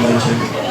budget.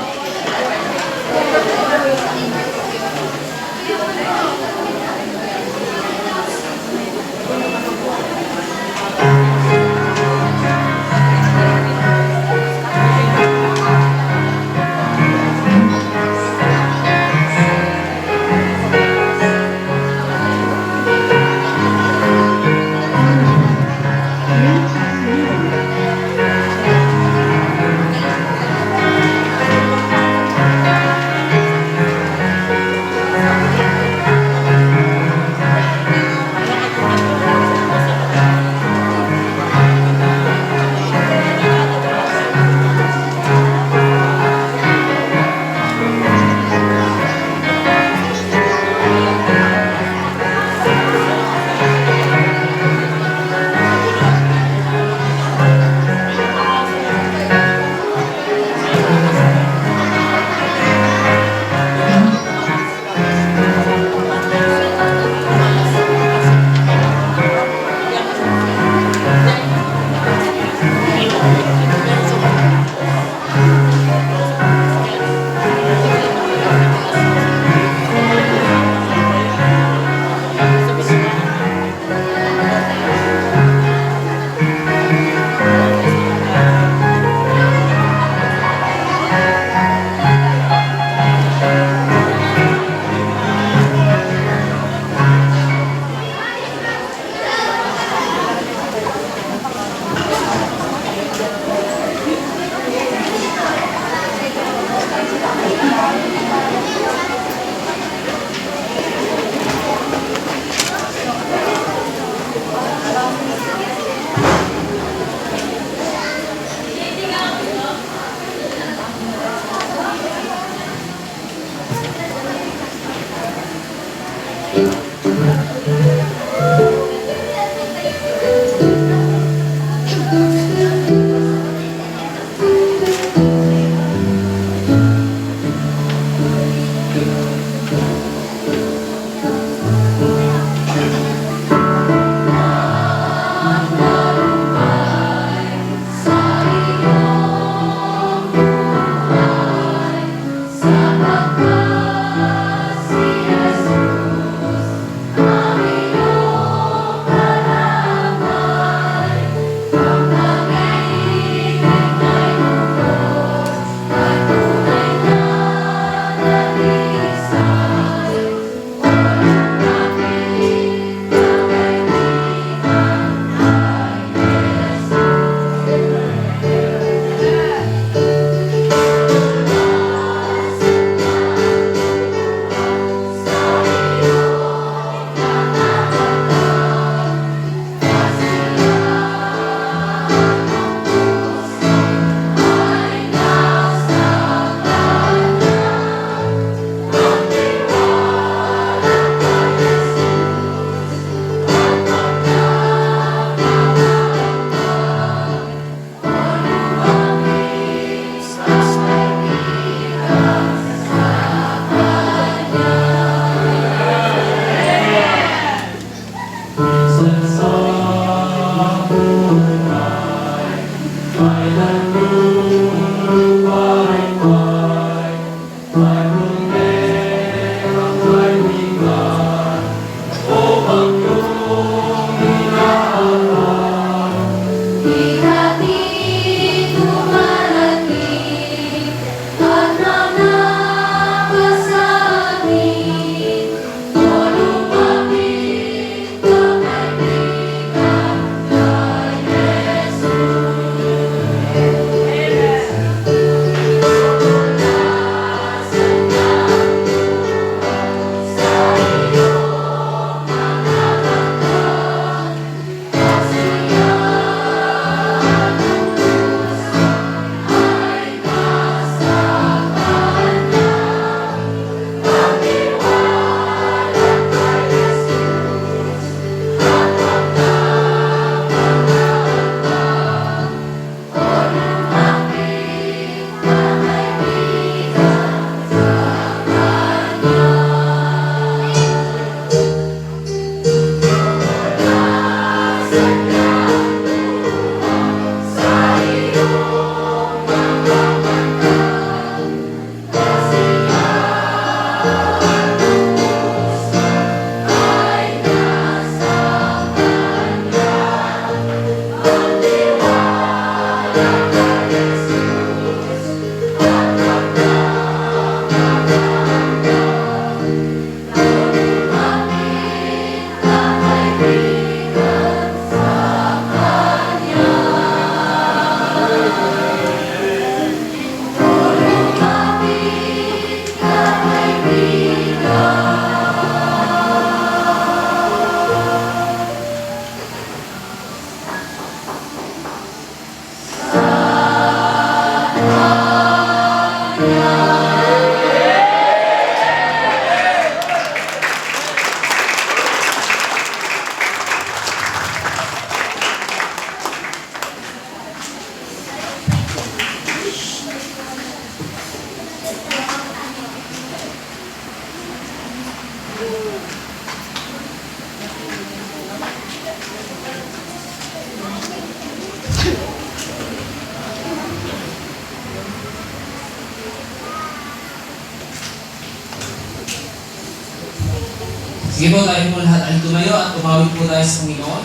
Sige po, tayo po lahat ay tumayo at tumawid po tayo sa Panginoon.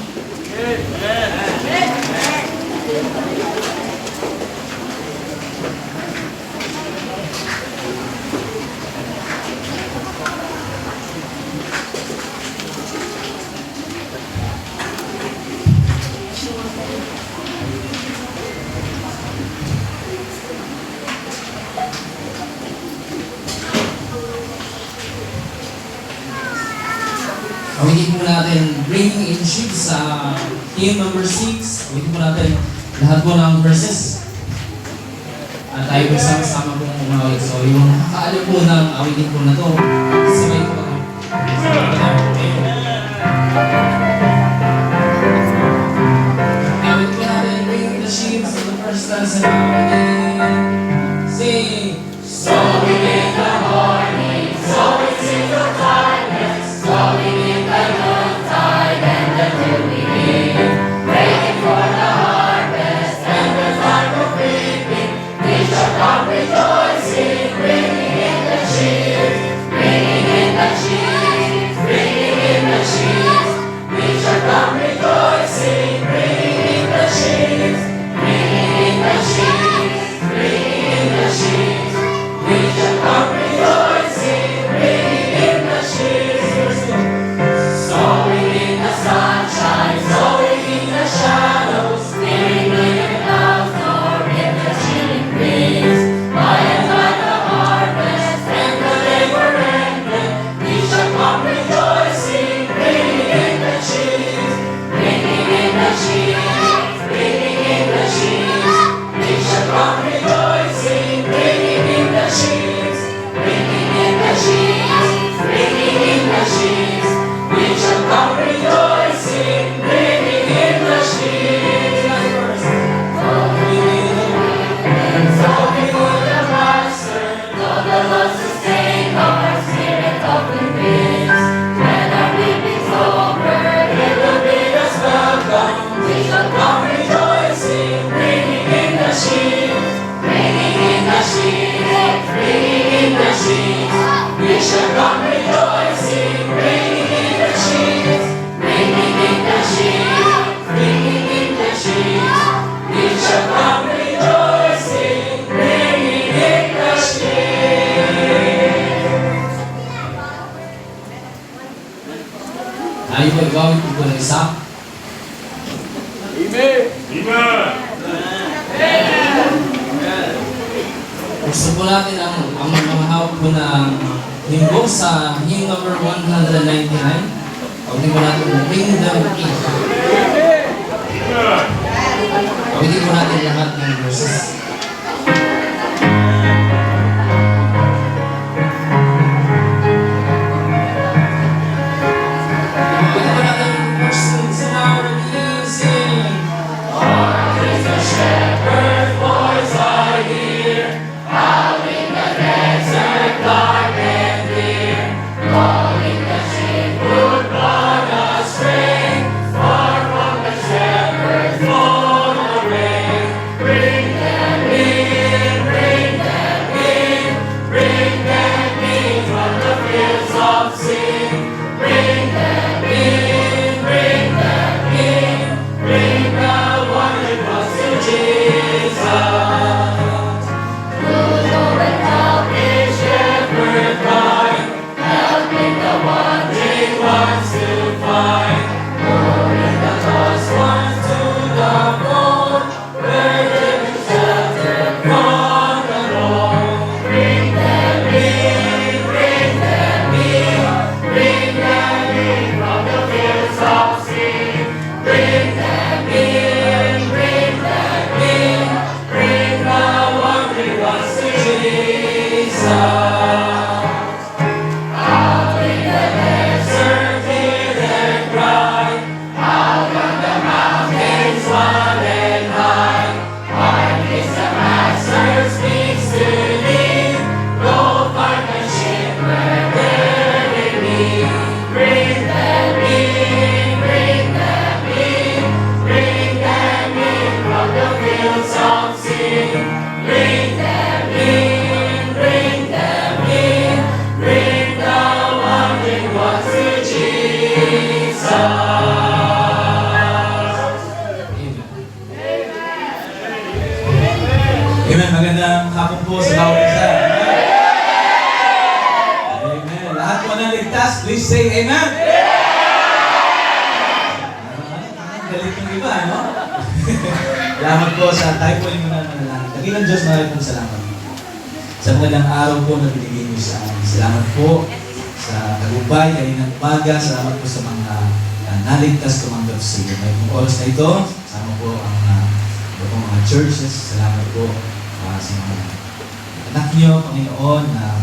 Awitin po natin Bringing in Sheep sa hymn number 6. Awitin po natin lahat po ng verses. At tayo po sama-sama po umawit. So yung nakakaalam po ng awitin po na to, sabay po kami. Awitin po natin Bringing the Sheep sa the first stanza ng awitin. Sing! So in the morning, so it's in the darkness, sowing in the noontide and the dew beginning, waiting for the harvest and the time of reaping. We shall come rejoicing, bringing in the sheaves, bringing in the sheaves, bringing in the sheaves. We shall come rejoicing, bringing in the sheaves, bringing in the sheaves, bringing in the sheaves. We shall come rejoicing, bringing in the sheaves. Sowing in the sunshine, sowing in the shadows, steering in the clouds or in the chilling breeze. By and by the harvest and the labor ended, we shall come rejoicing, bringing in the sheaves, bringing in the sheaves, bringing in the sheaves. We shall come rejoicing, bringing in the sheaves, bringing in the sheaves, bringing in the sheaves. We shall come rejoicing, bringing in the sheaves. So before the Master, though the Lord sustain our spirit of the winds. When our weeping's over, it will be us welcome. We shall come rejoicing, bringing in the sheaves, bringing in the sheaves, bringing in the sheaves. We shall come rejoicing, bringing in the sheaves, bringing in the sheaves, bringing in the sheaves. We shall come rejoicing, bringing in the sheaves. Tayo po gawin po ng isa. Amen. Gusto po natin ang mamahawak po ng hymn sa hymn number 199. Awitin po natin Bring Them In. Awitin po natin lahat ng verses. Awitin po natin yung verses in our music. Hark is the shepherd's voice I hear, out in the desert dark and clear, calling the sheep who'd gone astray, far from the shepherd's fold away. Bring them in. bawat isa. Amen. Lahat po na ligtas, please say amen. Galit yung iba, no? Salamat po sa tayo po yung mga manalangin. Dakilang Diyos, maraming pong salamat. Sa magandang araw po na binigay niyo sa amin. Salamat po sa tagumpay, kaninang umaga. Salamat po sa mga naligtas tumanggap sa iyo. May pong oras na ito, sama po ang mga churches. Salamat po sa mga anak niyo, Panginoon, na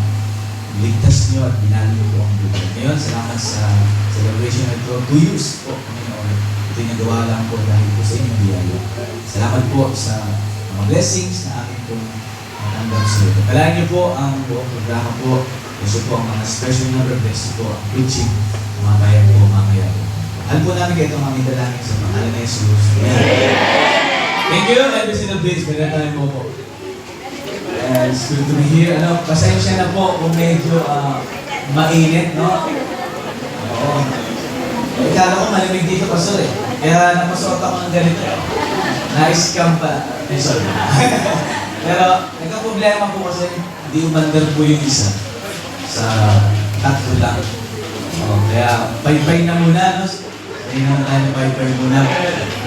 ligtas niyo at binali niyo po ang buhay. Ngayon, salamat sa celebration na ito. 2 years po, Panginoon. Ito yung nagawa lang po dahil po sa inyong biyaya. Salamat po sa mga blessings na aking pong natanggap sa iyo. Kalahin niyo po ang buong programa po. Gusto po ang mga special na request po, ang preaching, mamaya po, mamaya po. Alam po namin kayo itong aming dalangin sa pangalan na Jesus. Thank you, every single place. Meron tayo po po. It's good to be here. Pasensya na po kung medyo mainit, no? Oo. Ikala ko malamig dito, Pastor eh. Kaya napasuot ako ng ganito. Na-scam pa. Ay, sorry. Pero, nagka-problema po kasi hindi umandar po yung isa sa tatlo lang. Kaya, pay-pay na muna, no? Hindi naman tayo na pay-pay muna.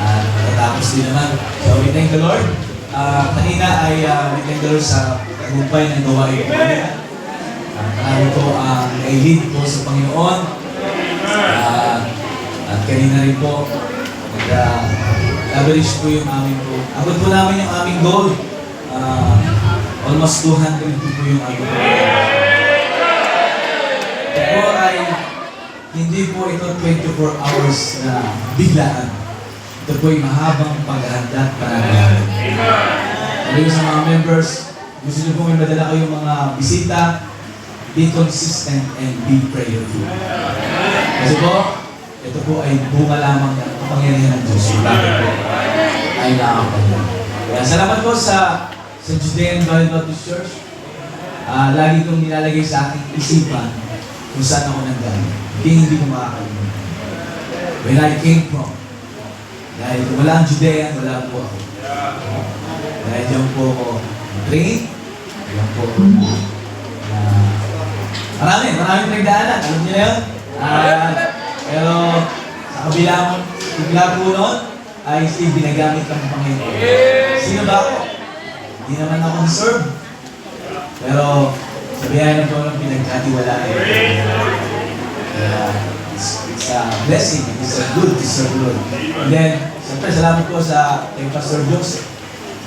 Matatapos din naman. So, we thank the Lord. Kanina ay we thank the Lord sa tagumpay ng gawain po niya. Marami po ang lead po sa Panginoon. At kanina rin po, nag-average po yung aming po. Abot po namin yung aming goal. Almost 200 po yung aming goal. Ito po ay hindi po ito 24 hours na biglaan. Ito po ay mahabang paghahanda at pananalig. Sabi ko sa mga members, gusto niyo po may madala kayong mga bisita, be consistent and be prayerful. Kasi po, ito po ay bunga lamang ng kapangyarihan ng Diyos. Bakit po ay nakakapagyan. Kaya salamat po sa Judean Bible Baptist Church. Lagi kong nilalagay sa aking isipan kung saan ako nanggaling. Hindi ko makakalimutan. Where I came from. Dahil kung wala ang Judean, wala po ako. Dahil diyan po ako train, diyan po ako maraming pinagdaanan. Alam niyo na yun? Pero sa kabila po noon, ay binagamit ng Panginoon. Sino ba ako? Hindi naman ako deserve. Pero sabihan na po ng pinagkatiwalaan. Kaya it's a blessing. It's a good to serve Lord. And then, siyempre, salamat po sa kay Pastor Joseph.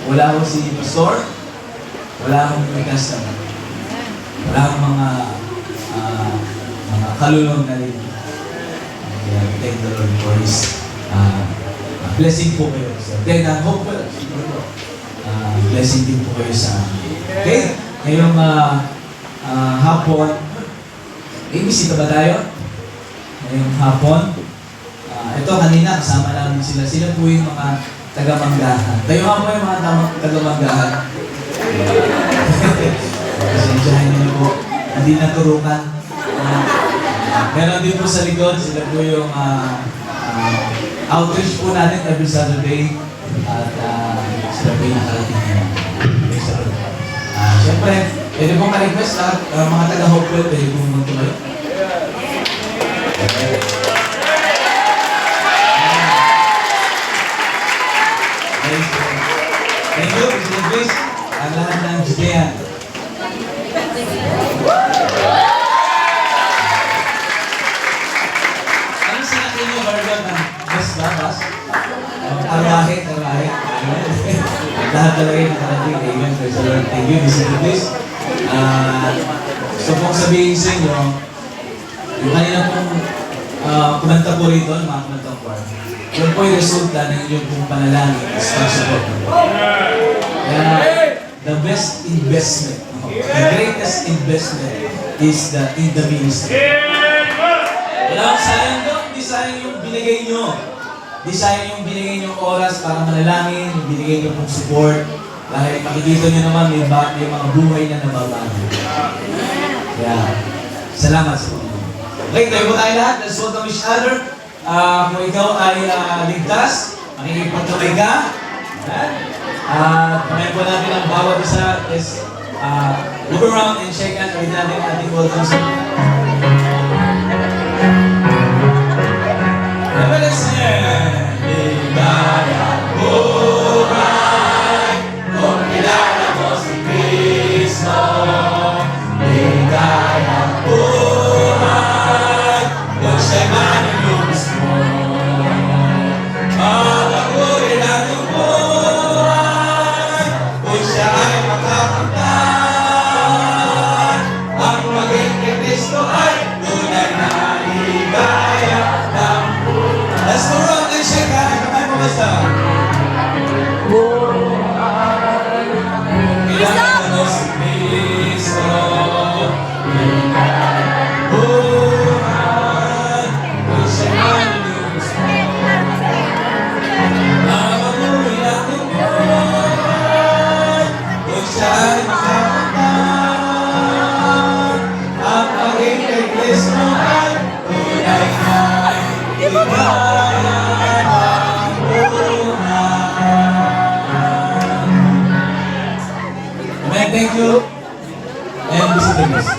Wala ko si Pastor, wala akong ikas naman. Wala akong mga kalulong na rin. Kaya thank the Lord for His blessing po kayo. Then, hope po, blessing din po kayo sa amin. Okay? Ngayong hapon, may bisita ba tayo? Ngayong hapon, ito kanina, kasama namin sila. Sila po yung mga taga-manggahan. Tayo nga po yung mga taga-manggahan. Pasensyahan niyo po, hindi naturukan. Meron din po sa likod, sila po yung outreach po natin every Saturday. At sila po yung nakarating niya. Siyempre, pwede pong ka-request lahat, mga taga-Hopewell, pwede pong magtumayo. Thank you, Mr. Grace. Ang lahat ng Judean. Ano sa akin yung version ng bus ba? Bus? Karwahe. Lahat talaga yung nakarating. Amen. Praise the Lord. Thank you, Mr. Grace. Gusto pong sabihin sa inyo, yung kanina pong kumanta po rito, mga kumantang choir. Yun po yung resulta ng inyong pong panalangin is pag-support. Kaya, the best investment, the greatest investment is in the ministry. Wala akong sayang doon, di sayang yung binigay nyo. Di sayang yung binigay nyo oras para manalangin, yung binigay nyo pong support. Dahil makikita nyo naman may mga buhay na nababago. Kaya, salamat sa Panginoon. Okay, tayo po tayo lahat. Let's welcome each other. Kung ikaw ay ligtas, makikipagkamay ka. At kamay po natin ang bawat isa is Look around and shake hands with natin ang ating welcome song. Ligaya buhay kung kilala mo si Kristo. Ligaya buhay kung siya'y manilubos mo. Makakulit ang iyong buhay kung siya ay makakamtan. Ang maging kay Kristo ay tunay na ligaya ng buhay. Let's go around and shake hands. Kamay mo basta. Kilala mo si Kristo. Buhay kung siya'y manilubos mo. Makakulit ang iyong buhay kung siya ay makakamtan. Ang maging kay Kristo ay tunay na ligaya ng buhay. Amen. Thank you. And visit the miss.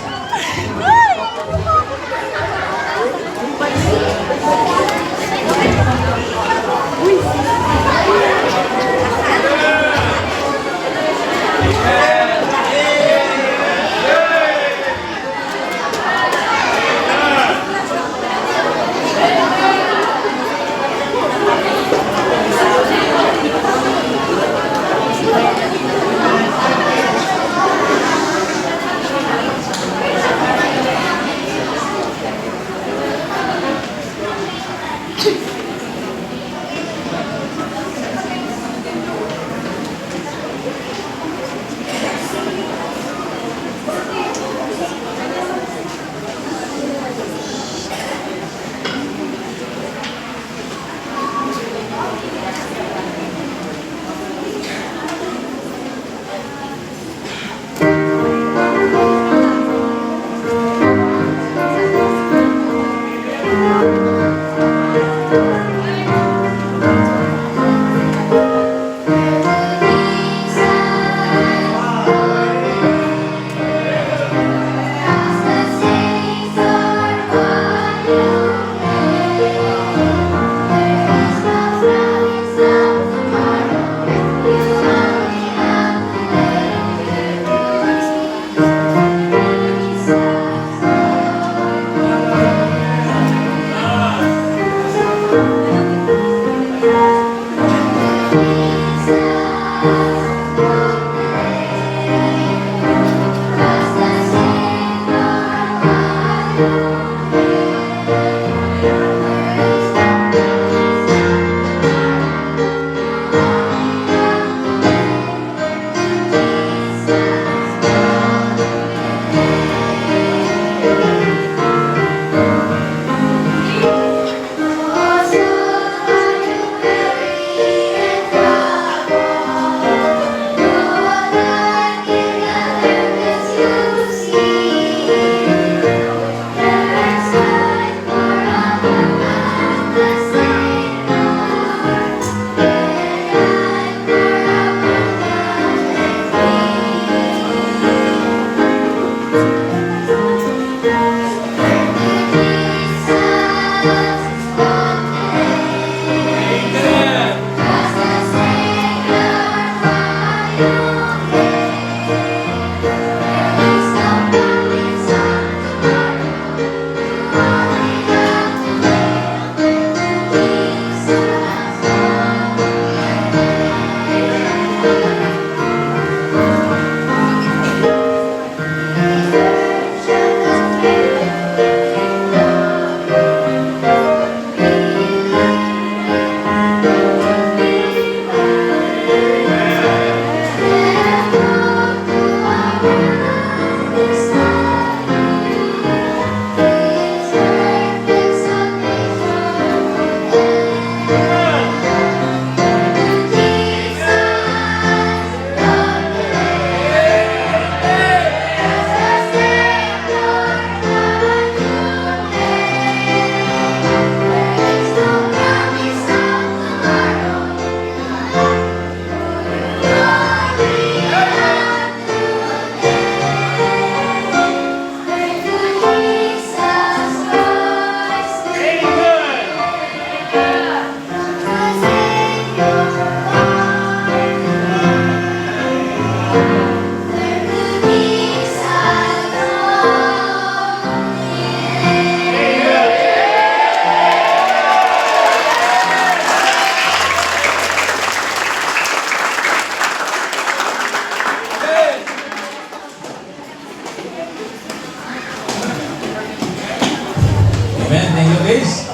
Thank you, guys.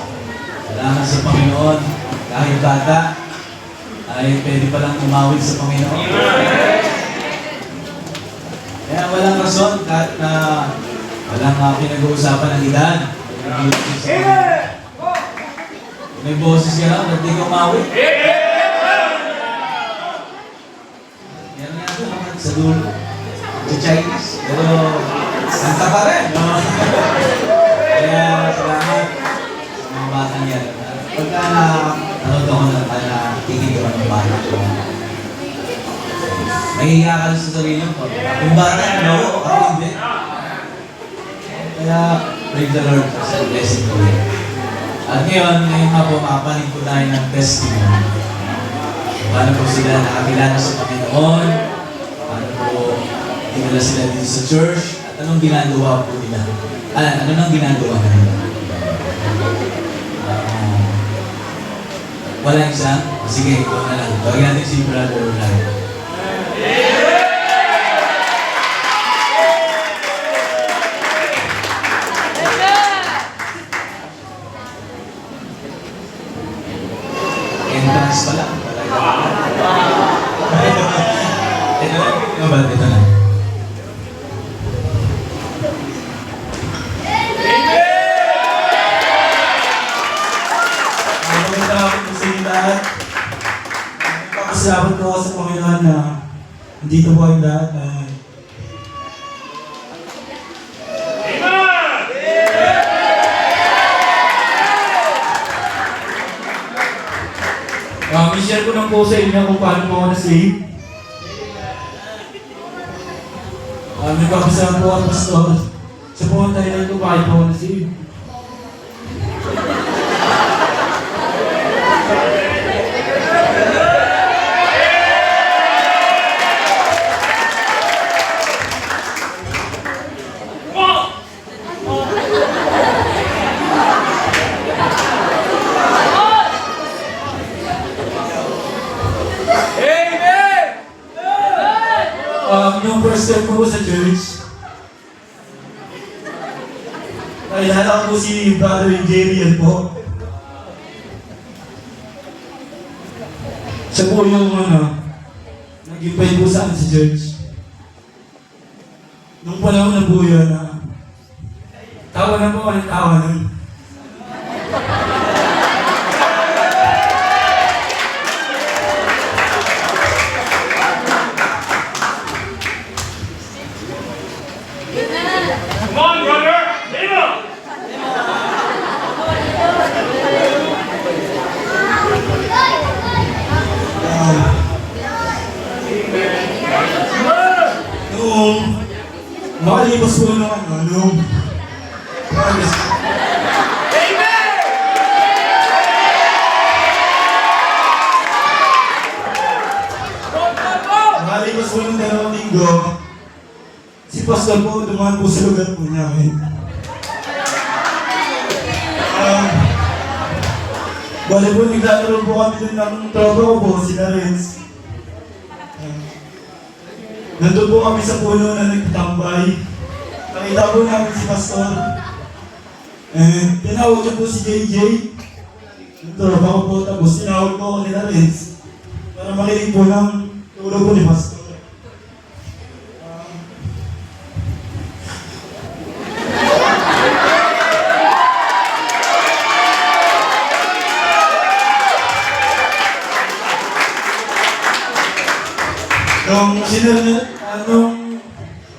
Salamat sa Panginoon. Kahit bata, ay pwede palang umawit sa Panginoon. Kaya walang rason kahit na walang pinag-uusapan ng edad. May boses ka lang, ba't di ka umawit? Yan nga ito, sa dulo. Sa Chinese. Pero, santa pa rin. No? Kaya, salamat sa mga batang yan. Pagka nanood ako na titigil ka ng bata ko. Nahihiya ka sa sarili mo. Yung bata, no? Ako hindi. Kaya, praise the Lord sa blessing ko. At ngayon nga po, makapanin po tayo ng testimony. Paano po sila nakakilala sa Panginoon? Paano po dinala sila dito sa church? At anong ginagawa po nila? Ano nang ginagawa nila? Wala isa? Sige, ito na lang. Tawagin natin si Brother Ryan. Entrance pa lang. Ito lang. Ito ba? Ito lang. Pasalamat ko sa Panginoon na nandito po ang lahat na i-share ko lang po sa inyo kung paano po ako na-save. Nagpapasalamat po ako, Pastor. Sa po ang tayo ko paano po ako na-save. Yung first step ko sa church, nakilala ko po si Brother Jerry po. Siya po yung nag-invite po sa akin sa church. Nung panahon na po yun, tawa na po ang tawa nun. Come on, brother! Leave him! Makalipas po naman, nung makalipas po ng 2 linggo, si Pastor po dumaan po sa lugar po namin. Bale po, naglalaro po kami dun ng tropa ko po, si Renz. Nandun po kami sa puno na nagtambay. Nakita po namin si Pastor. And tinawag niya po si JJ. Yung tropa ko po, tapos tinawag po ako nila Renz. Para makinig po ng tulog po ni Pastor. Nung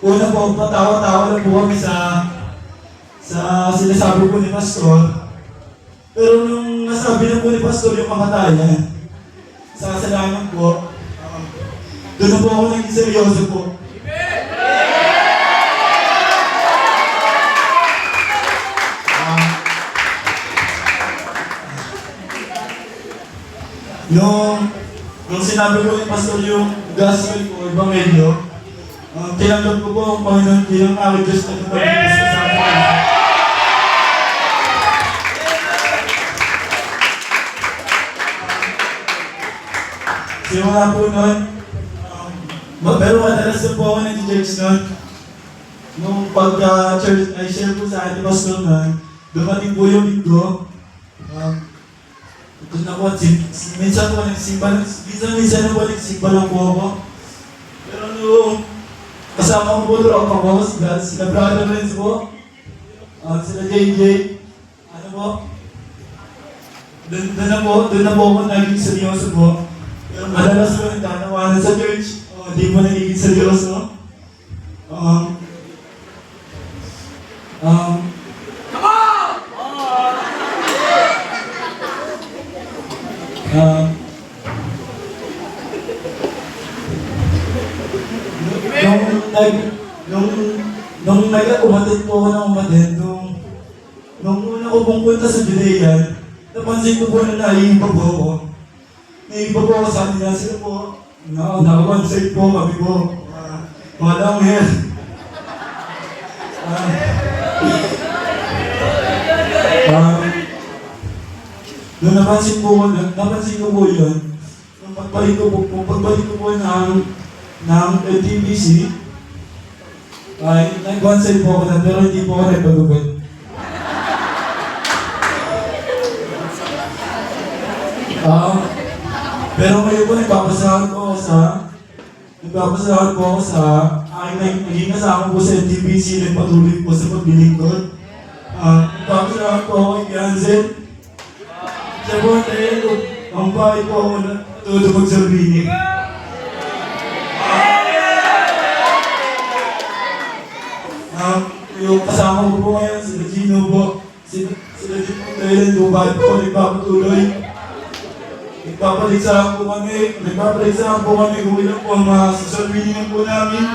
una po, patawa-tawa lang po kami sa sinasabi po ni Pastor. Pero nung nasabi na po ni Pastor yung kamatayan, sa kasalanan po, doon na po ako naging seryoso po. Nung sinabi ko ni Pastor yung gospel ko, Ebanghelyo, tinanggap ko po ang Panginoon bilang aking Diyos na kapag-ibig sa akin. Simula po nun, pero madalas na po ako nag-church nun. Nung pagka-church, ay share po sa akin ni Pastor nun, dumating po yung linggo. Ito na po, minsan po nagsimba, minsan na po nagsimba lang po ako. Pero nung kasama ko po doon ako, sila brother friends po, sila JJ, ano po, doon na po ako naging seryoso po. Pero madalas po nagtatawanan sa church, hindi po nagiging seryoso. Nung umatid po ako ng umatid, nung una ko pong punta sa Judean, napansin ko po na naiiba po ako. Naiiba po ako sa kanila, sila po, naka-one-side po kami po. Mga langher. Nung napansin ko po yun, nung pagbalik ko po ng LTBC, ay nag-one-side po ako na, pero hindi po ako nagpagupit. Pero ngayon po nagpapasahan po ako sa aking naging kasama po sa LTBC, nagpatuloy po sa paglilingkod. Nagpapasahan po ako kay Jansen. Siya po ang bakit po ako natutupag sa binig. Yung kasama ko po ngayon, sila Gino po, sila din po Thailand po, bakit po nagpapatuloy. Nagpapaligsahan po kami kung ilan po ang masasalwiningan po namin.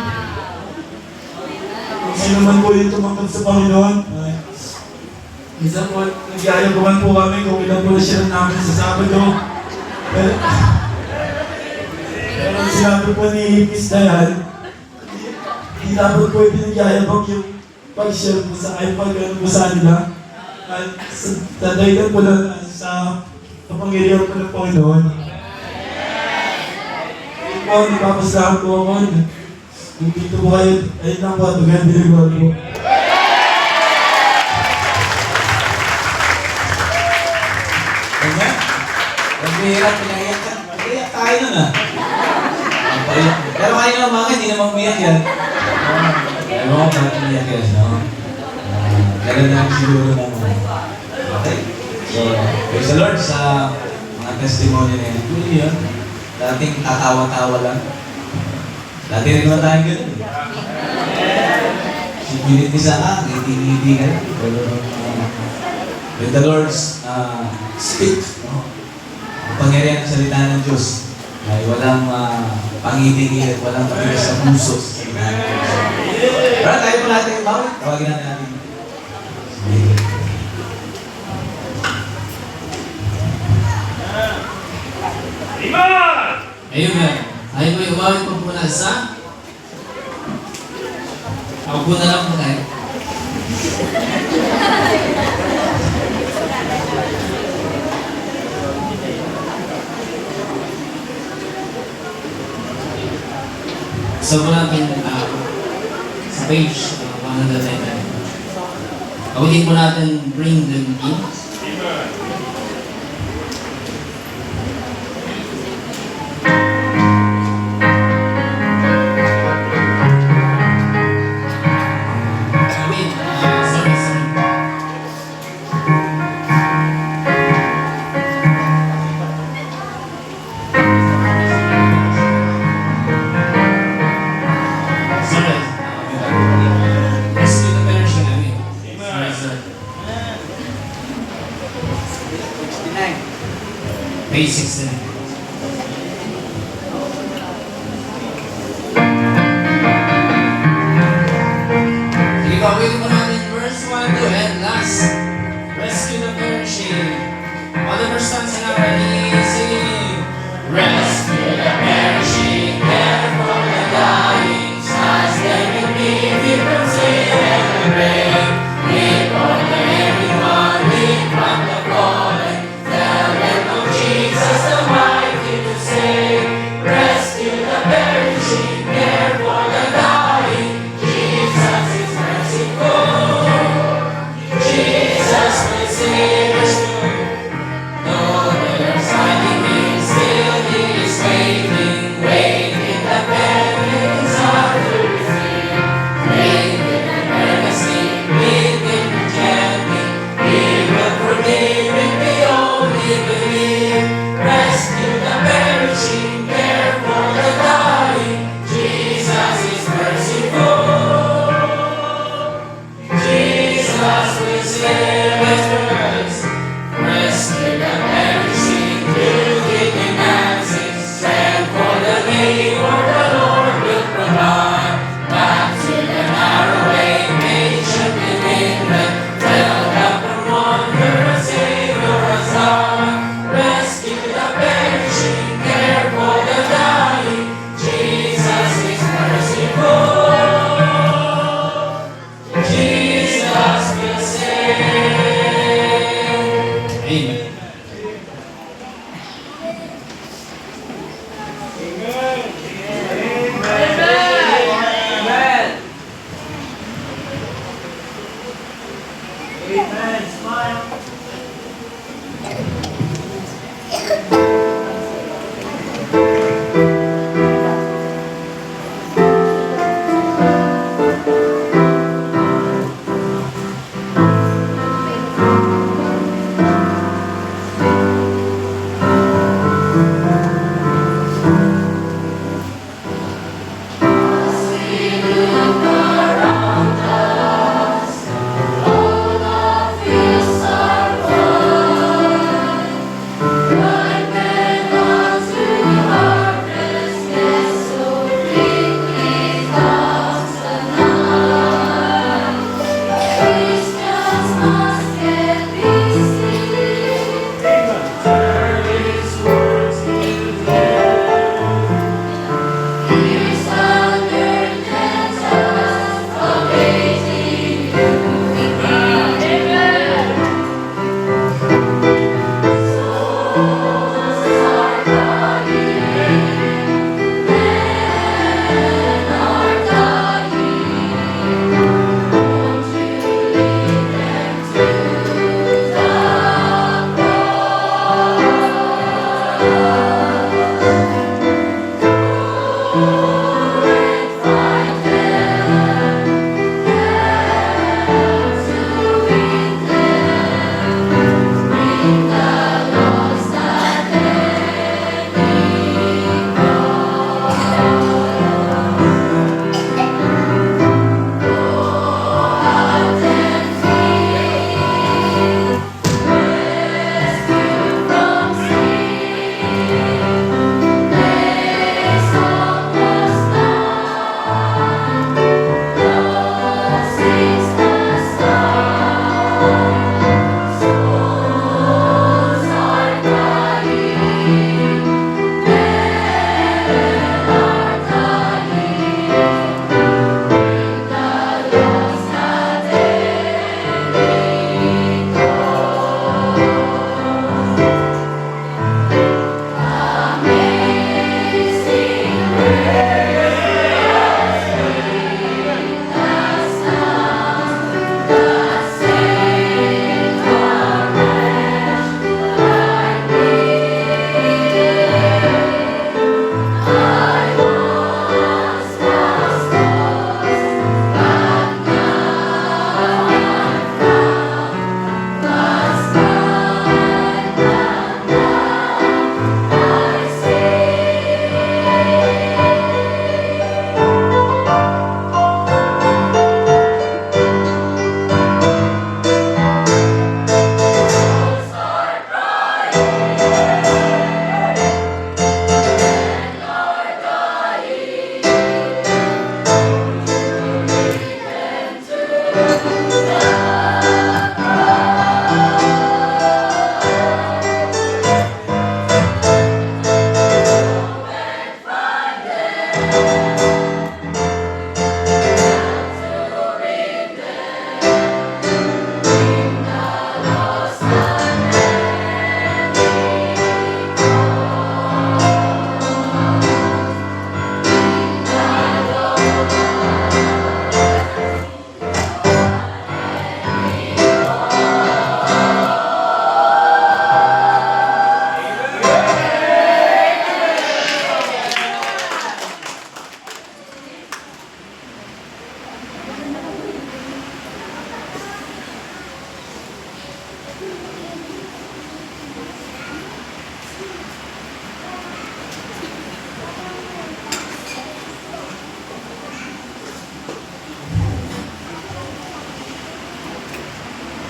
Kung sino man po yung tumanggap sa Panginoon. Minsan po, nagyayabawan po kami kung ilan po na share namin sa Sabado. Pero sinabi po ni Miss Dayan, hindi dapat po ipinagyayabang yung pag-share po sa iPad po sa nila. At sa dahilan po lang sa kapangyarihan po ng Panginoon. Ayun po, napapasahan po ako. Kung dito po kayo, ayun lang po, tugan dinagawa po. Kanya? Nagbihirap, pinahiyak ka. Nagbihirap tayo nun ah. Pero kayo naman mga hindi naman umiyak yan. Ewan ko bakit umiyak yan, no? Gano'n lang siguro naman. Okay? So, praise the Lord sa mga testimony na yun. Tuloy yun. Dating tatawa-tawa lang. Dati rin naman tayong gano'n. Sipilit isa ka, ngiti-ngiti ka. When the Lord's speak, no? Ang pangyarihan ng salita ng Diyos ay walang pangiti-ngiti, walang pagkita sa puso. Pero tayo po natin yung bawat. Tawagin natin. Ayun yan. Tayo po yung umawit po muna sa... Ako po na lang po tayo. So po natin sa page 199. Awitin po natin bring them in. Page 69. Sige, pawitin mo natin verse 1, 2, and last. Rescue the perishing. All the verse stands in our singing. Rescue the perishing, care for the dying. As they will be, keep from sin and the rain. Lead on everyone, lead from the fallen. Tell them of Jesus the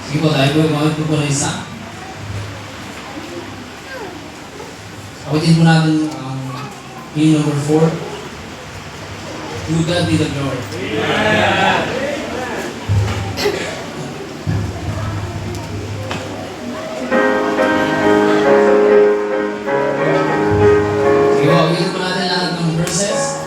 Sige po, tayo po gumamit po ng isa. Awitin po natin ang hymn number 4. To God be the glory. Sige po, awitin po natin lahat ng verses.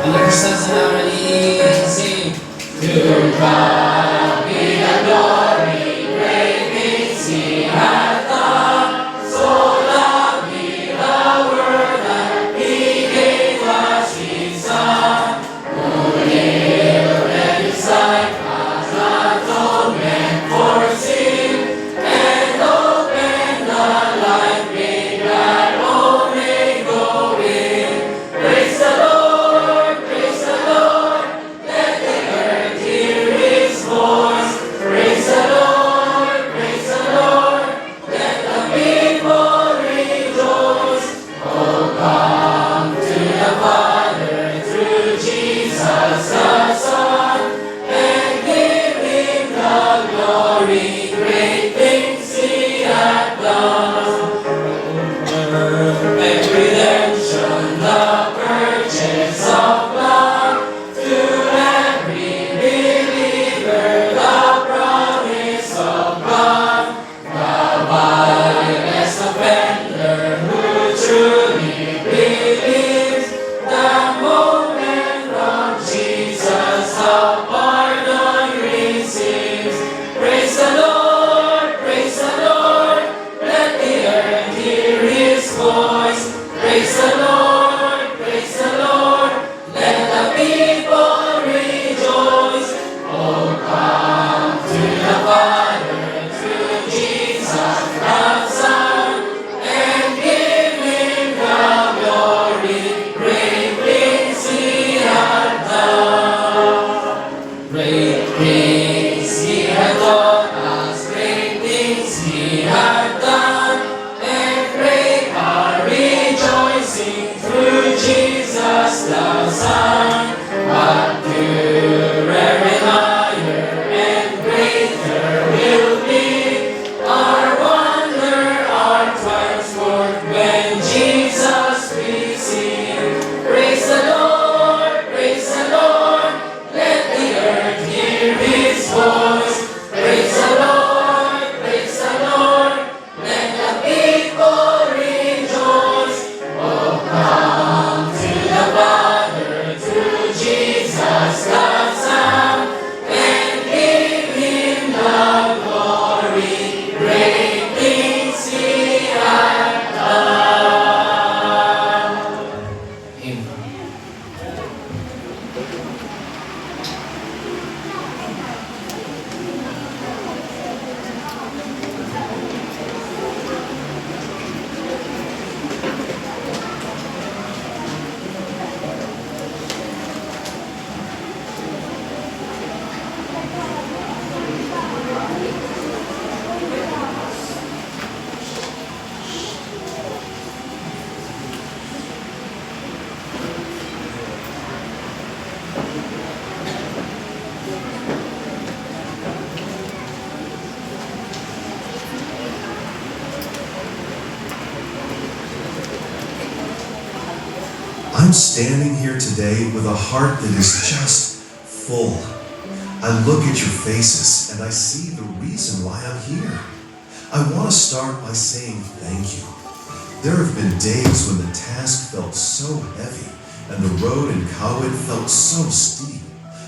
Ang nag-start sa nakarali, sing. To God be the glory, great things He hath done. So lovely the world that He gave us His Son, who lived and His life as atonement for sin, and opened the life gate that all may go in. Praise the Lord, praise the Lord, let the earth hear His voice. Praise the Lord, praise the Lord, let the people rejoice. Oh, come to the Father through Jesus the Son, and give Him the glory, great things He hath done. Perfect redemption, the purchase of blood, to every believer, the promise of God. The vilest offender who truly believes, the moment of Jesus the pardon receives. Praise the Lord, let the earth hear His voice. Praise the Lord, let the people rejoice. Oh, come to the Father through Jesus the Son, and give Him the glory, great things He hath done. Great things He hath taught us, great things He hath done, and great our rejoicing through Jesus the Son. But purer and higher and greater will be our wonder, our transport when Jesus we sing. Praise the Lord, let the earth hear His voice. Praise the Lord, let the people rejoice. Oh, come to the Father through Jesus the Son, and give Him the glory, great things He hath done. Amen. I'm standing here today with a heart that is just full. I look at your faces and I see the reason why I'm here. I want to start by saying thank you. There have been days when the task felt so heavy and the road in Kowit felt so steep,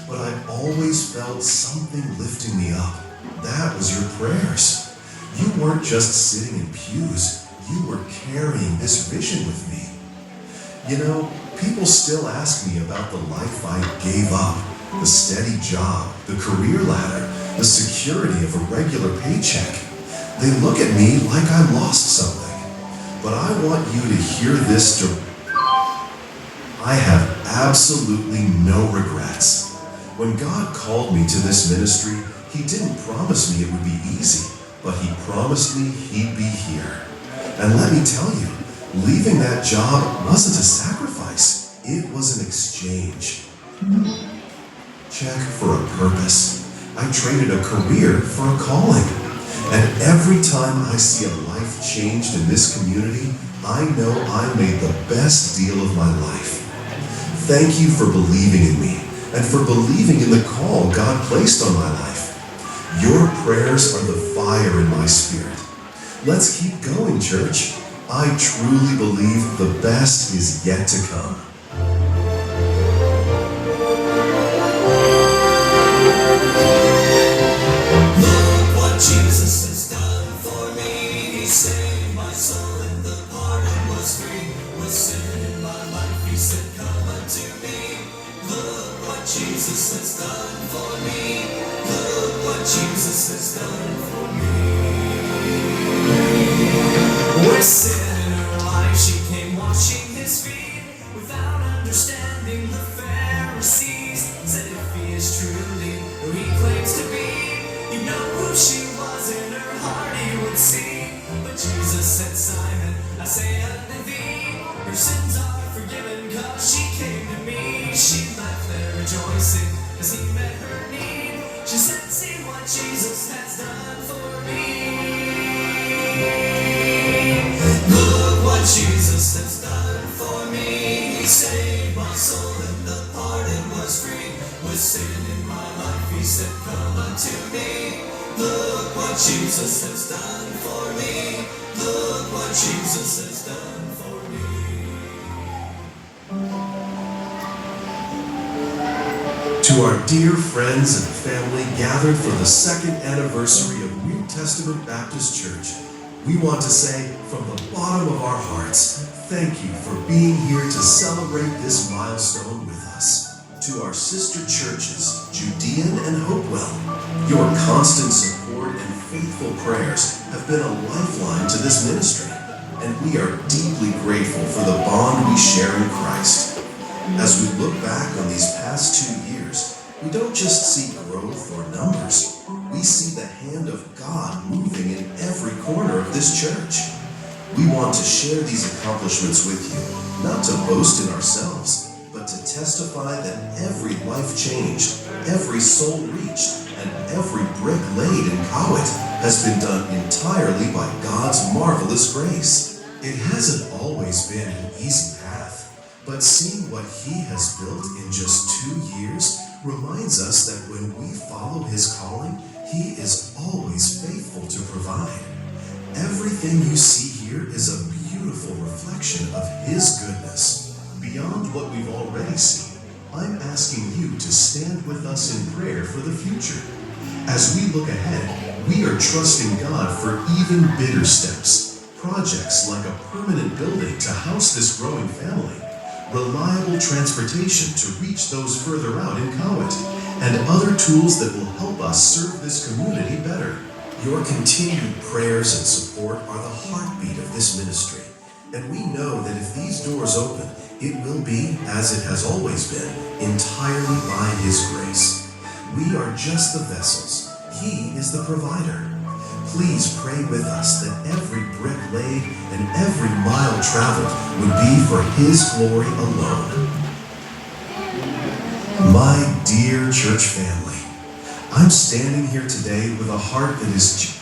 but I've always felt something lifting me up. That was your prayers. You weren't just sitting in pews, you were carrying this vision with me. You know, people still ask me about the life I gave up, the steady job, the career ladder, the security of a regular paycheck. They look at me like I lost something. But I want you to hear this. I have absolutely no regrets. When God called me to this ministry, He didn't promise me it would be easy, but He promised me He'd be here. And let me tell you, leaving that job wasn't a sacrifice, it was an exchange. Check for a purpose. I traded a career for a calling. And every time I see a life changed in this community, I know I made the best deal of my life. Thank you for believing in me and for believing in the call God placed on my life. Your prayers are the fire in my spirit. Let's keep going, church. I truly believe the best is yet to come. Look what Jesus has done for me. He saved my soul and the pardon was free. Was sin in my life, he said, come unto me. Look what Jesus has done for me. Look what Jesus has done for me. With sin in her life, she came washing his feet. Without understanding the Pharisees, said if he is truly who he claims to be, you know who she was, in her heart he would see. But Jesus said, Simon, I say unto thee, her sins are forgiven, cause she came to me. She left there rejoicing, cause he met her need. She said, see what Jesus has done for me. Look what Jesus has done for me. He saved my soul and the pardon was free. Was sin in my life, he said, come unto me. Look what Jesus has done for me. Look what Jesus has done for me. To our dear friends and family gathered for the second anniversary of New Testament Baptist Church, we want to say from the bottom of our hearts, thank you for being here to celebrate this milestone with us. To our sister churches, Judean and Hopewell, your constant support and faithful prayers have been a lifeline to this ministry, and we are deeply grateful for the bond we share in Christ. As we look back on these past 2 years, we don't just see growth or numbers. We see the hand of God moving in every corner of this church. We want to share these accomplishments with you, not to boast in ourselves, but to testify that every life changed, every soul reached, and every brick laid in Cowit has been done entirely by God's marvelous grace. It hasn't always been an easy path, but seeing what He has built in just 2 years reminds us that when we follow His calling, He is always faithful to provide. Everything you see here is a beautiful reflection of His goodness. Beyond what we've already seen, I'm asking you to stand with us in prayer for the future. As we look ahead, we are trusting God for even bigger steps, projects like a permanent building to house this growing family, reliable transportation to reach those further out in Cowit, and other tools that will help us serve this community better. Your continued prayers and support are the heartbeat of this ministry, and we know that if these doors open, it will be, as it has always been, entirely by His grace. We are just the vessels. He is the provider. Please pray with us that every brick laid and every mile traveled would be for His glory alone. My dear church family, I'm standing here today with a heart that is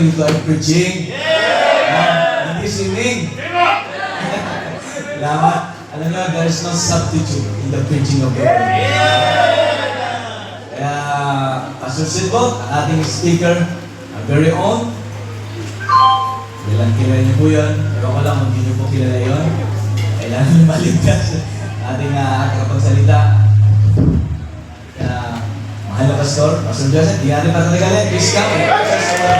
ito ay preaching. Hindi swimming. Salamat. Alam nyo, there is no substitute in the preaching of the word. Kaya, Pastor Silvo, ang ating speaker, ang very own, kailan kilala niyo po yun. Ewan ko lang kung hindi niyo po kilala yun. Kailangan niyo maligtas ating kapagsalita. Kaya, mahal na Pastor, Pastor Joseph, di natin patatagalin. Please come. Pastor Silvo.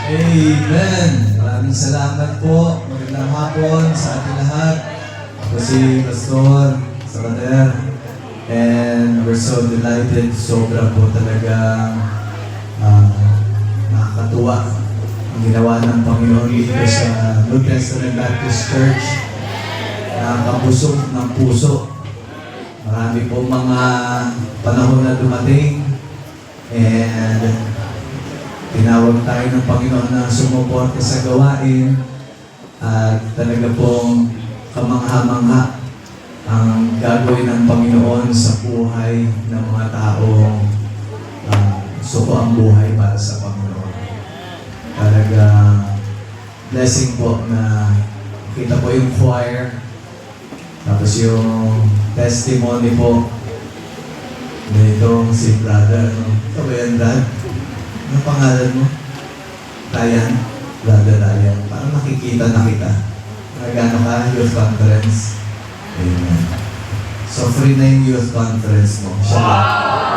Amen! Maraming salamat po. Magandang hapon sa ating lahat. Ako si Pastor Salvader. And we're so delighted. Sobra po talagang nakakatuwa ang ginawa ng Panginoon dito sa New Testament Baptist Church. Nakakabusog ng puso. Marami po mga panahon na dumating. And tinawag tayo ng Panginoon na sumuporta sa gawain at talaga pong kamangha-mangha ang gagawin ng Panginoon sa buhay ng mga taong suko ang buhay para sa Panginoon. Talaga blessing po na kita po yung choir, tapos yung testimony po nitong si brother. Ito ba yan, Brad? Ano pangalan mo? Ryan? Brother Ryan. Parang nakikita na kita. Nagano ka? Youth conference. Amen. So free na yung youth conference mo. Siya lang.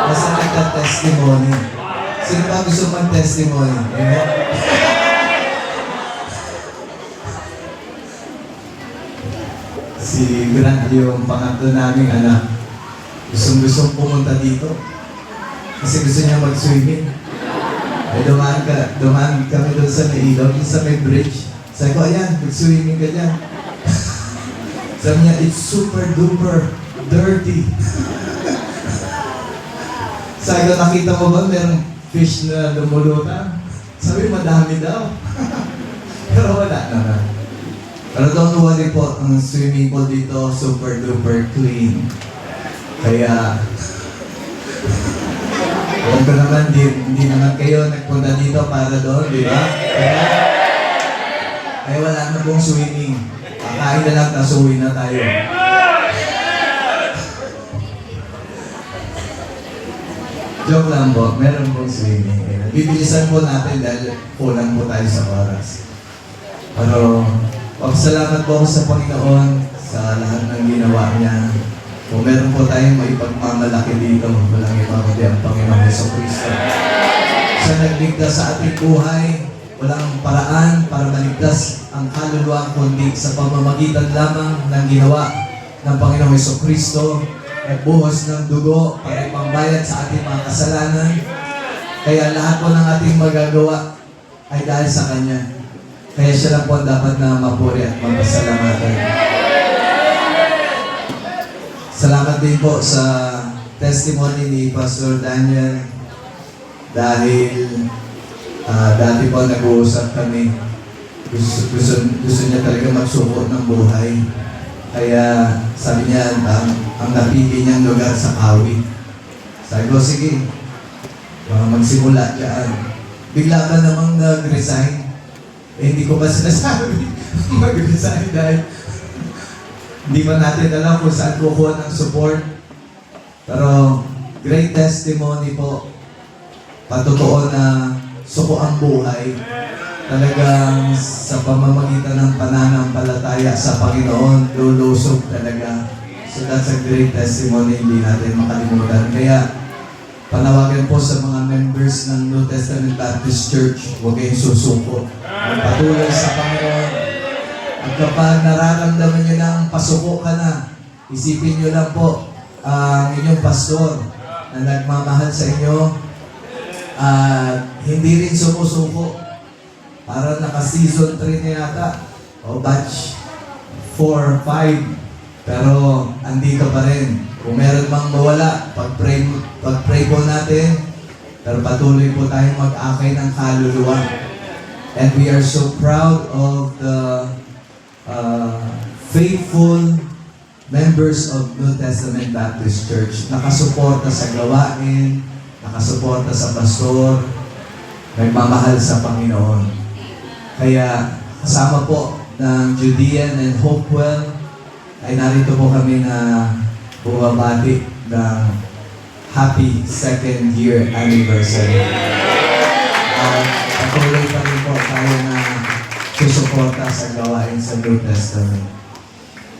Basta nagka-testimony. Sino ba gusto mag-testimony? Amen? Si Grant yung pangatlo naming anak. Gustong pumunta dito. Kasi gusto niya mag-swimming. Ay, dumaan kami doon sa may ilog, sa may bridge. Sabi ko, ayan, mag-swimming ka dyan. Sabi niya, it's super duper dirty. Sabi ko, nakita mo ba merong fish na lumulutang? Sabi, madami daw. Pero wala naman. Pero don't worry po, ang swimming pool dito, super duper clean. Kaya, alam ko naman, hindi naman kayo nagpunta dito para doon, di ba? Kaya wala na pong swimming. Kakain na lang, tasuwi na tayo. Joke lang po, meron pong swimming. Bibilisan po natin dahil kulang po tayo sa oras. Pero, salamat po ako sa Panginoon sa lahat ng ginawa niya. Kung meron po tayong maipagmamalaki dito, walang iba kundi ang Panginoon Jesucristo. Siya nagligtas sa ating buhay, walang paraan para maligtas ang kaluluwa kundi sa pamamagitan lamang ng ginawa ng Panginoon Jesucristo, nagbuhos ng dugo para ipambayad sa ating mga kasalanan. Kaya lahat po ng ating magagawa ay dahil sa Kanya. Kaya siya lang po dapat na mapuri at magpasalamatan. Salamat din po sa testimony ni Pastor Daniel dahil dati po nag-uusap kami. Gusto niya talaga magsuko ng buhay. Kaya sabi niya, ang napili niyang lugar sa Kawi. Sabi ko, sige, magsimula dyan. Bigla ka namang nag-resign. Hindi ko pa sinasabi mag-resign dahil hindi pa natin alam kung saan kukuha ng support. Pero great testimony po. Patotoo na suko ang buhay. Talagang sa pamamagitan ng pananampalataya sa Panginoon, lulusog talaga. So that's a great testimony, hindi natin makalimutan. Kaya panawagan po sa mga members ng New Testament Baptist Church, huwag kayong susuko. Patuloy sa Panginoon. At kapag nararamdaman nyo ng pasuko ka na, isipin nyo lang po ang inyong pastor na nagmamahal sa inyo at hindi rin sumusuko. Para naka-season 3 na yata o batch 4, 5. Pero andito pa rin. Kung meron mang mawala, pag-pray po natin, pero patuloy po tayong mag-akay ng kaluluwa. And we are so proud of the faithful members of New Testament Baptist Church. Nakasuporta sa gawain, nakasuporta sa pastor, nagmamahal sa Panginoon. Kaya kasama po ng Judean and Hopewell ay narito po kami na bumabati ng happy second year anniversary. Patuloy pa rin po tayo na susuporta sa gawain sa New Testament.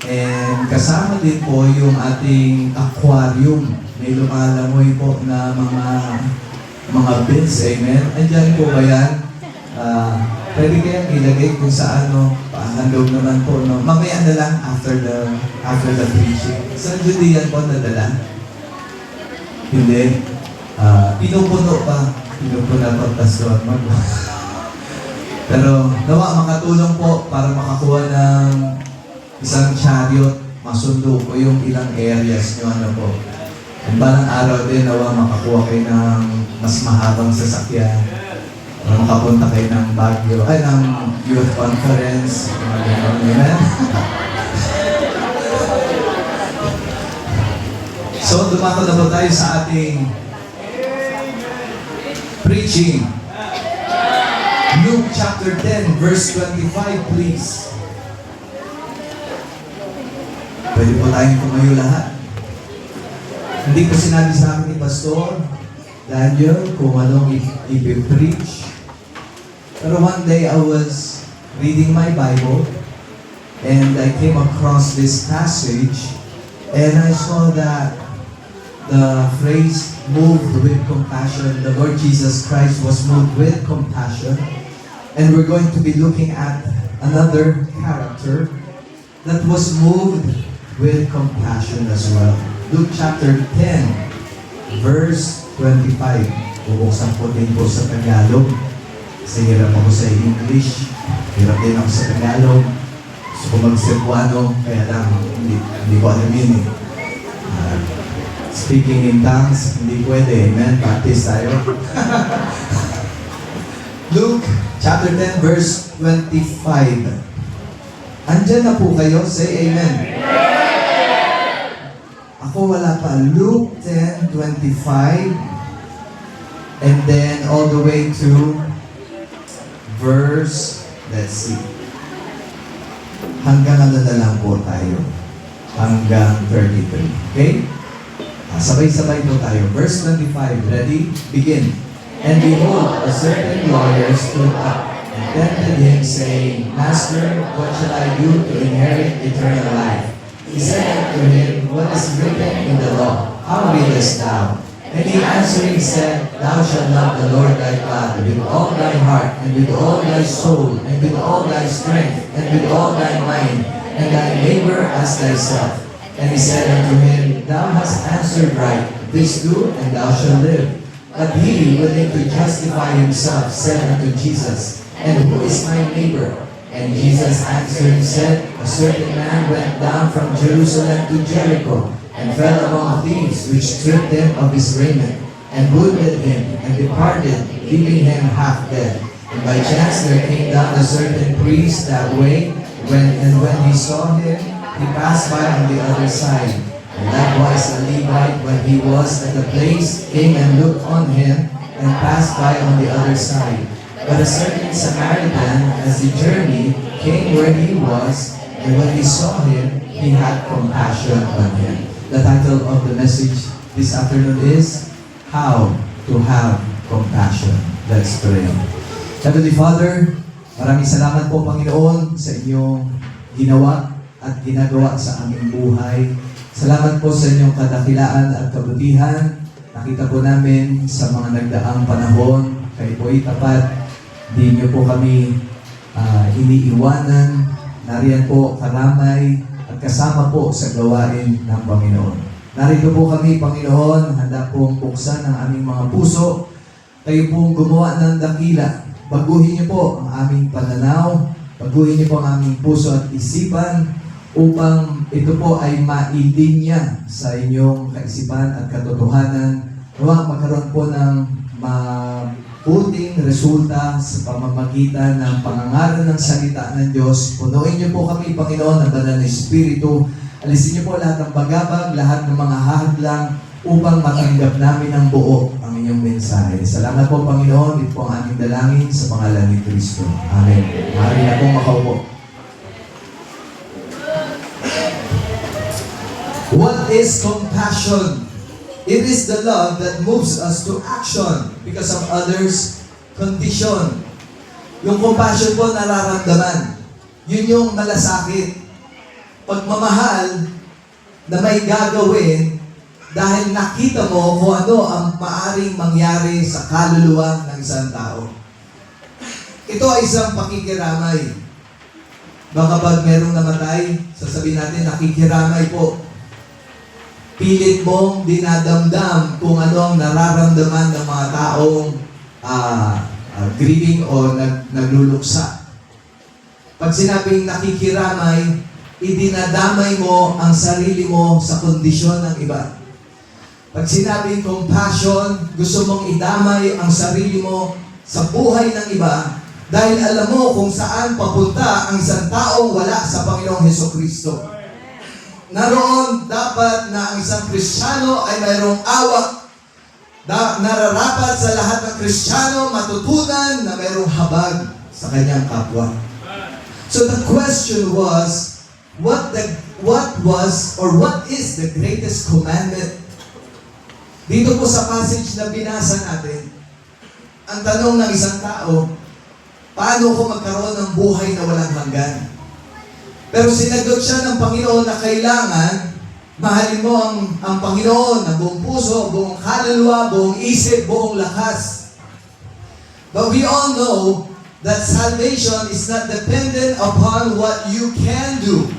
And kasama din po yung ating aquarium. May lumalamoy po na mga bins, amen? Andyan po ba yan? Pwede kayang ilagay kung sa ano, handog naman po, no? Mamaya na lang after the preaching. Sa Judean po nadala? Hindi. Pinupuno pa po pastor. Pero nawa makatulong po para makakuha ng isang chariot, masundo ko yung ilang areas nyo, ano po. Ang balang araw din, nawa makakuha kayo ng mas mahabang sasakyan para makapunta kayo ng Baguio, ay ng youth conference, amen? So, dumako na po tayo sa ating preaching. Luke chapter 10, verse 25, please. Pwede po tayong tumayo lahat. Hindi ko sinabi sa amin ni Pastor Daniel kung anong i-preach. Pero one day I was reading my Bible and I came across this passage and I saw that the phrase moved with compassion, the Lord Jesus Christ was moved with compassion. And we're going to be looking at another character that was moved with compassion as well. Luke chapter 10, verse 25. Bubuksan po din po sa Tagalog. Kasi hirap ako sa English. Hirap din ako sa Tagalog. Gusto ko mag-Cebuano, kaya lang hindi ko alam yun eh. Speaking in tongues, hindi pwede. Amen? Practice tayo. Luke chapter 10, verse 25. Andyan na po kayo. Say amen. Ako wala pa. Luke 10:25 and then all the way to verse, let's see. Hanggang ano na lang po tayo. Hanggang 33. Okay? Sabay-sabay po tayo. Verse 25. Ready? Begin. And behold, a certain lawyer stood up and tempted him, saying, Master, what shall I do to inherit eternal life? He said unto him, What is written in the law? How readest thou? And he answering said, Thou shalt love the Lord thy God with all thy heart, and with all thy soul, and with all thy strength, and with all thy mind, and thy neighbor as thyself. And he said unto him, Thou hast answered right. This do, and thou shalt live. But he, willing to justify himself, said unto Jesus, And who is my neighbor? And Jesus answering said, A certain man went down from Jerusalem to Jericho, and fell among thieves, which stripped him of his raiment, and wounded him, and departed, leaving him half dead. And by chance there came down a certain priest that way, when he saw him, he passed by on the other side. And likewise a Levite, when he was at the place, came and looked on him, and passed by on the other side. But a certain Samaritan, as he journeyed, came where he was, and when he saw him, he had compassion on him. The title of the message this afternoon is, How to Have Compassion. Let's pray. Heavenly Father, maraming salamat po, Panginoon, sa inyong ginawa at ginagawa sa aming buhay. Salamat po sa inyong kadakilaan at kabutihan. Nakita po namin sa mga nagdaang panahon, kayo po'y tapat. Di niyo po kami iniiwanan. Nariyan po karamay at kasama po sa gawain ng Panginoon. Narito po kami, Panginoon, handa pong buksan ang aming mga puso. Kayo pong gumawa ng dakila. Baguhin niyo po ang aming pananaw. Baguhin niyo po ang aming puso at isipan upang ito po ay mailinya sa inyong kaisipan at katotohanan. Huwag magkaroon po ng mabuting resulta sa pamamagitan ng pangangaral ng salita ng Diyos. Punuin niyo po kami, Panginoon, ng banal na Espiritu Alisin niyo po lahat ng bagabag, lahat ng mga hahadlang upang matanggap namin ng buo ang inyong mensahe. Salamat po, Panginoon. Ito po ang aming dalangin sa pangalan ni Kristo. Amen. Maaari na po makaupo. What is compassion? It is the love that moves us to action because of others' condition. Yung compassion po nararamdaman. Yun yung malasakit. Pagmamahal na may gagawin dahil nakita mo kung ano ang maaring mangyari sa kaluluwa ng isang tao. Ito ay isang pakikiramay. Baka pag merong namatay, sasabihin natin, nakikiramay po. Pilit mong dinadamdam kung ano ang nararamdaman ng mga taong grieving o nagluluksa. Pag sinabing nakikiramay, idinadamay mo ang sarili mo sa kondisyon ng iba. Pag sinabing compassion, gusto mong idamay ang sarili mo sa buhay ng iba dahil alam mo kung saan papunta ang isang taong wala sa Panginoong Hesukristo. Naroon dapat na ang isang Kristiyano ay mayroong awa. Nararapat sa lahat ng Kristiyano matutunan na mayroong habag sa kanyang kapwa. So the question was, what is the greatest commandment? Dito po sa passage na binasa natin, ang tanong ng isang tao, paano ko magkaroon ng buhay na walang hanggan? Pero sinagot siya ng Panginoon na kailangan mahalin mo ang Panginoon ng buong puso, buong kaluluwa, buong isip, buong lakas. But we all know that salvation is not dependent upon what you can do.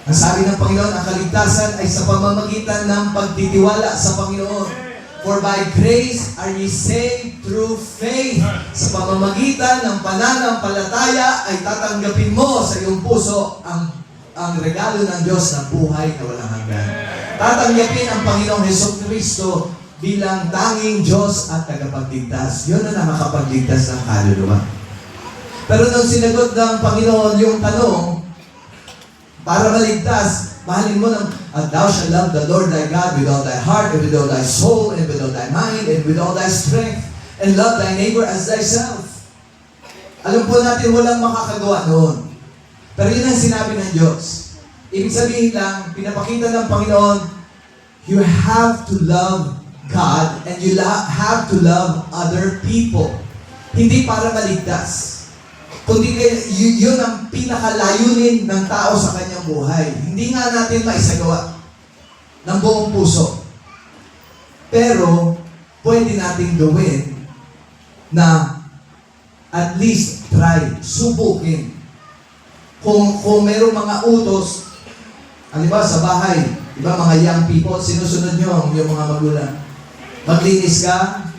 Ang sabi ng Panginoon, ang kaligtasan ay sa pamamagitan ng pagtitiwala sa Panginoon. For by grace are ye saved through faith. Sa pamamagitan ng pananampalataya ay tatanggapin mo sa iyong puso ang regalo ng Diyos na buhay na walang hanggan. Tatanggapin ang Panginoong Hesukristo bilang tanging Diyos at tagapagligtas. Yun na makapagligtas ng kaluluwa. Pero nung sinagot ng Panginoon yung tanong, para maligtas, mahalin mo ng, thou shalt love the Lord thy God with all thy heart, and with all thy soul, and with all thy mind, and with all thy strength, and love thy neighbor as thyself. Alam po natin, walang makakagawa noon. Pero yun ang sinabi ng Diyos. Ibig sabihin lang, pinapakita ng Panginoon, you have to love God, and you have to love other people. Hindi para maligtas. Kundi yun ang pinakalayunin ng tao sa kanyang buhay. Hindi nga natin maisagawa ng buong puso. Pero, pwede natin gawin na at least try, subukin. Kung mayroong mga utos, halimbawa sa bahay, di ba mga young people, sinusunod nyo yung mga magulang. Maglinis ka,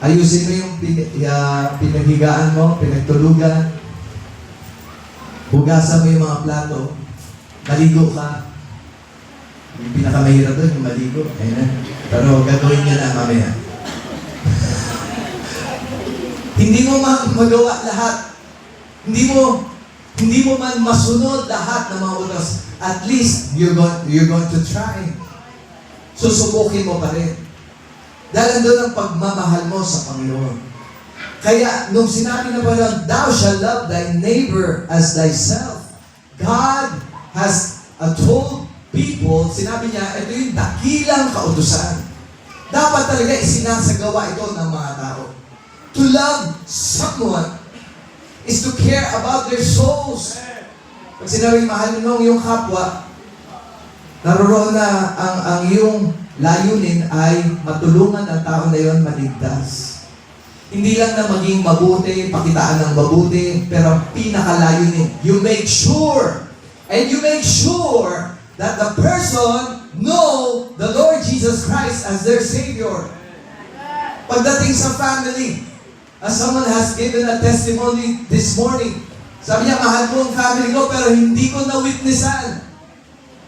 ayusin mo yung pinaghigaan mo, pinagtulugan. Hugasan mo yung mga plato. Maligo ka. Yung pinakamahirap doon, yung maligo. Ayun. Pero gagawin niya na mamaya. Hindi mo magawa lahat. Hindi mo man masunod lahat ng mga utos. At least, you're going to try. Susubukin mo pa rin. Dahil doon ang pagmamahal mo sa Panginoon. Kaya, nung sinabi na Panginoon, thou shalt love thy neighbor as thyself. God has told people, sinabi niya, ito yung dakilang kautusan. Dapat talaga isinasagawa ito ng mga tao. To love someone is to care about their souls. Pag sinabing mahal mo yung kapwa, naroon na ang iyong layunin ay matulungan ang tao na yon maligtas. Hindi lang na maging mabuti, pakitaan ng mabuti, pero pinakalayunin, you make sure that the person know the Lord Jesus Christ as their Savior. Pagdating sa family, as someone has given a testimony this morning, sabi niya, mahal ko ang family ko, pero hindi ko na-witnessan.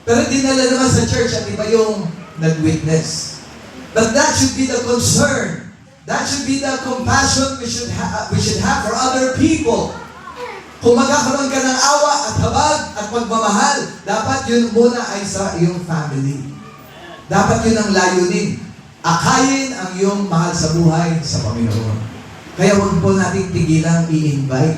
Pero dinala naman sa church at iba yung nag-witness. But that should be the concern. That should be the compassion we should have for other people. Kung magkakaroon ka ng awa at habag at pagmamahal, dapat yun muna ay sa iyong family. Dapat yun ang layunin. Akayin ang iyong mahal sa buhay sa Panginoon. Kaya huwag po nating tigilang i-invite.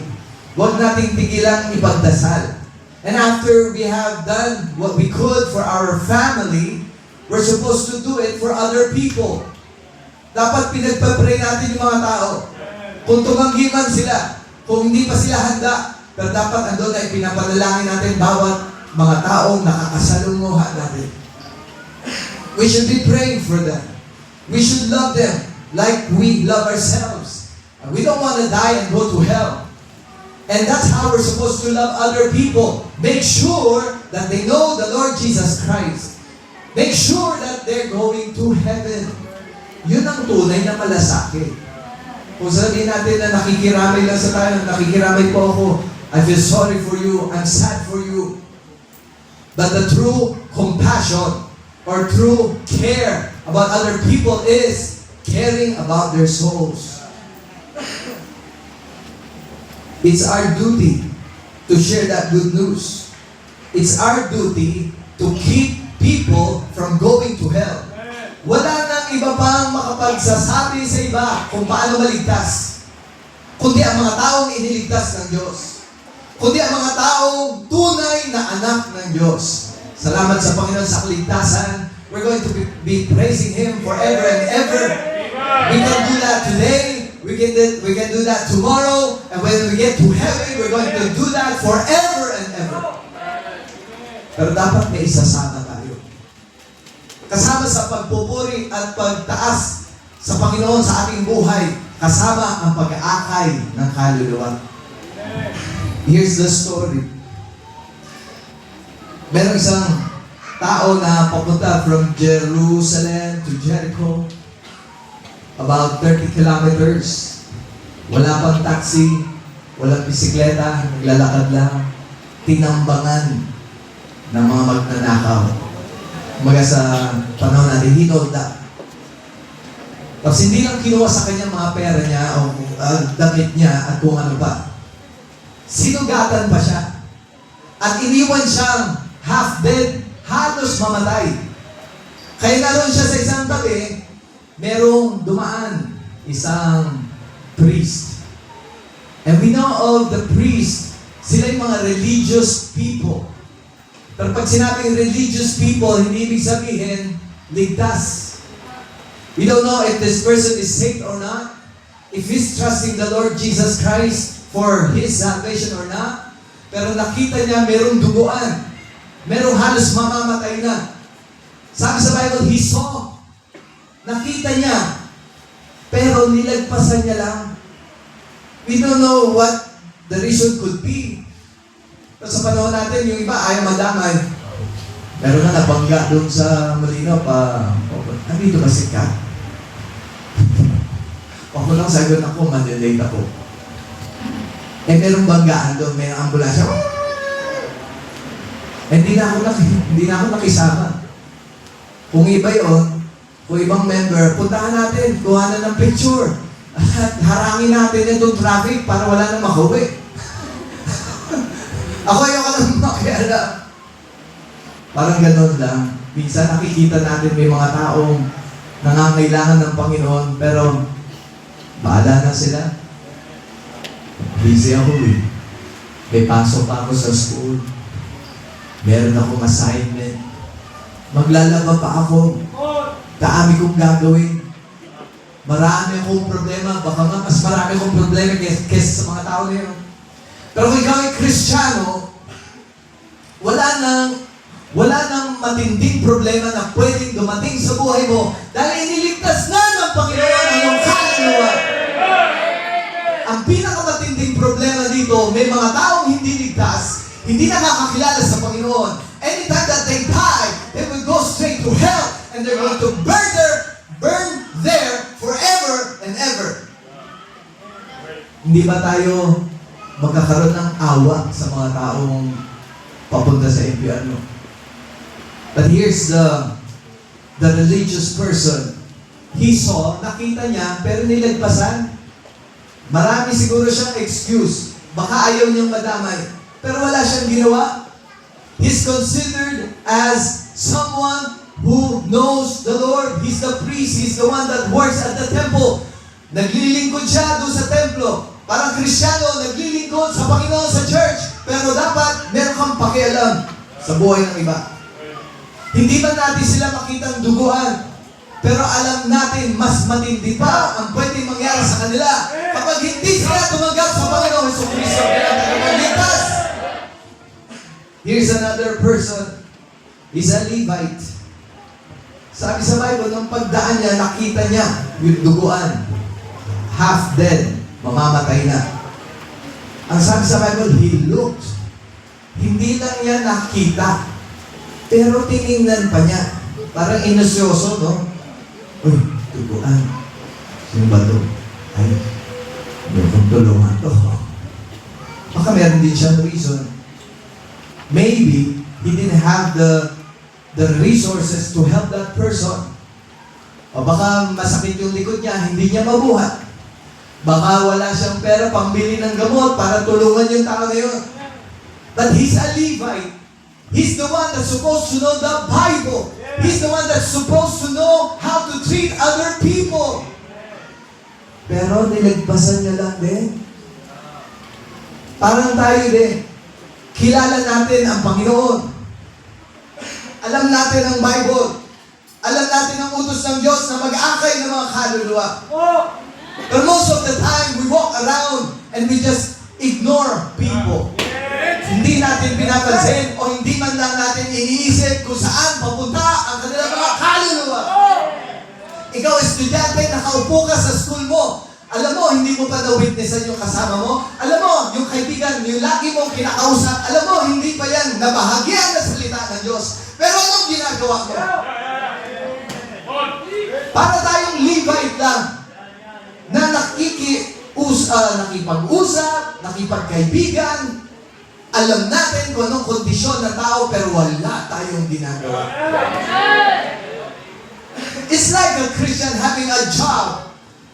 Huwag nating tigilang ipagdasal. And after we have done what we could for our family, we're supposed to do it for other people. Dapat pinagpapray natin yung mga tao. Kung tumanggi man sila, kung hindi pa sila handa, pero dapat andun na ipinapanalangin natin bawat mga taong nakakasalunguhan natin. We should be praying for them. We should love them like we love ourselves. And we don't want to die and go to hell. And that's how we're supposed to love other people. Make sure that they know the Lord Jesus Christ. Make sure that they're going to heaven. Yun ang tunay na malasakit. Kung sabihin natin na nakikiramay lang sa tayo, nakikiramay po ako, I feel sorry for you, I'm sad for you. But the true compassion or true care about other people is caring about their souls. It's our duty to share that good news. It's our duty to keep people from going to hell. Wala nang iba pang makapagsasabi sa iba kung paano maligtas, kundi ang mga taong iniligtas ng Diyos. Kundi ang mga taong tunay na anak ng Diyos. Salamat sa Panginoon sa kaligtasan. We're going to be praising Him forever and ever. We can do that today. We can do that tomorrow. And when we get to heaven, we're going to do that forever and ever. Pero dapat may isasama tayo. Kasama sa pagpupuri at pagtaas sa Panginoon sa ating buhay, kasama ang pag-aakay ng kaluluwa. Here's the story. Merong isang tao na papunta from Jerusalem to Jericho. About 30 kilometers. Wala pang taxi, walang bisikleta, naglalakad lang. Tinambangan ng mga magnanakaw. Kumbaga sa panahon natin, hinolda. Tapos hindi lang kinuha sa kanya mga pera niya o damit niya at kung ano pa. Sinugatan pa siya. At iniwan siyang half-dead, halos mamatay. Kaya naroon siya sa isang tabi, merong dumaan, isang priest. And we know of the priest, sila yung mga religious people. Pero pag sinabing religious people, hindi ibig sabihin, ligtas. We don't know if this person is saved or not, if he's trusting the Lord Jesus Christ for his salvation or not. Pero nakita niya merong duguan, merong halos mamamatay na. Sabi sa Bible, he saw. Nakita niya, pero nilagpasan niya lang. We don't know what the reason could be. Pero sa panahon natin, yung iba ayaw madamay. Pero na nabangga doon sa Molino nandito ba si Kat? Ako lang sagot ako, mandelate ako. Eh merong banggaan doon, may ambulansya. Hindi na ako nakisama. Kung iba yun, kung ibang member, puntahan natin, kuha na ng picture. At harangin natin itong traffic para wala nang makauwi. Ako ayoko lang makiala. Parang gano'n lang. Minsan nakikita natin may mga taong nangangailangan ng Panginoon, pero bahala na sila. Busy ako eh. May pasok pa ako sa school. Meron akong assignment. Maglalaba pa ako. Dami kong gagawin. Marami akong problema. Baka nga mas marami akong problema kaysa sa mga tao na yun. Pero kung ikaw ay Kristiyano, wala nang matinding problema na pwedeng dumating sa buhay mo dahil iniligtas na ng Panginoon ang iyong kaluluwa. Ang pinakamatinding problema dito, may mga taong hindi ligtas, hindi nakakakilala sa Panginoon. Anytime that they die, they will go straight to hell and they're going to burn there forever and ever. Hindi ba tayo magkakaroon ng awa sa mga taong papunta sa impyerno? But here's the religious person. He saw, nakita niya, pero nilagpasan. Marami siguro siyang excuse. Baka ayaw niyang madamay. Pero wala siyang ginawa. He's considered as someone who knows the Lord. He's the priest. He's the one that works at the temple. Naglilingkod siya doon sa templo. Parang Kristiyano, naglilingkod sa Panginoon sa church. Pero dapat meron kang pakialam sa buhay ng iba. Hindi man natin sila makitang duguan. Pero alam natin, mas matindi pa ang pwedeng mangyari sa kanila kapag hindi sila tumanggap sa Panginoon Jesucristo bilang tagapagligtas. Here's another person. He's a Levite. Sabi sa Bible, nung pagdaan niya, nakita niya yung duguan. Half dead. Mamamatay na. Ang sabi sa Bible, he looked. Hindi lang niya nakita. Pero tinignan pa niya. Parang inosyoso, no? Uy, duguan. Sino ba ito? Ay, hindi kong tulungan to. Baka meron din siyang reason. Maybe he didn't have the resources to help that person. O baka masakit yung likod niya, hindi niya mabuhat. Baka wala siyang pera pambili ng gamot para tulungan yung tao na yun. But he's a Levite. He's the one that's supposed to know the Bible. He's the one that's supposed to know how to treat other people. Pero nilagpasan niya lang din. Parang tayo din. Kilala natin ang Panginoon. Alam natin ang Bible. Alam natin ang utos ng Diyos na mag-akay ng mga kaluluwa. But most of the time, we walk around and we just ignore people. Hindi natin pinapansin o hindi man lang natin iniisip kung saan papunta ang kanilang mga kaluluwa. Ikaw, estudyante, nakaupo ka sa school mo. Alam mo, hindi mo pa na-witnessan yung kasama mo. Alam mo, yung kaibigan, yung lagi mong kinakausap, alam mo, hindi pa yan nabahagyan na salita ng Diyos. Pero anong ginagawa mo? Para tayong Levite lang na nakipag-usap, nakipagkaibigan, alam natin kung anong kondisyon ng tao, pero wala tayong ginagawa. It's like a Christian having a job.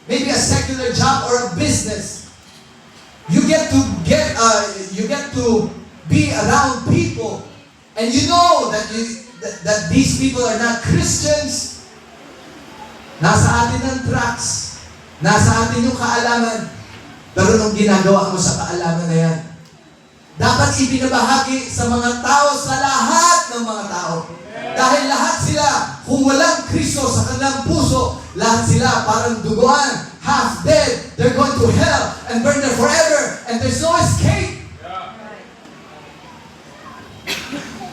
Maybe a secular job or a business. You get to be around people, and you know that these people are not Christians. Nasa atin ang tracks, nasa atin yung kaalaman. Pero nung ginagawa mo sa kaalaman na yan, dapat ibinabahagi sa mga tao, sa lahat ng mga tao. Dahil lahat sila, kung walang Kristo sa kanilang puso, lahat sila parang duguan, half dead, they're going to hell and burn there forever, and there's no escape.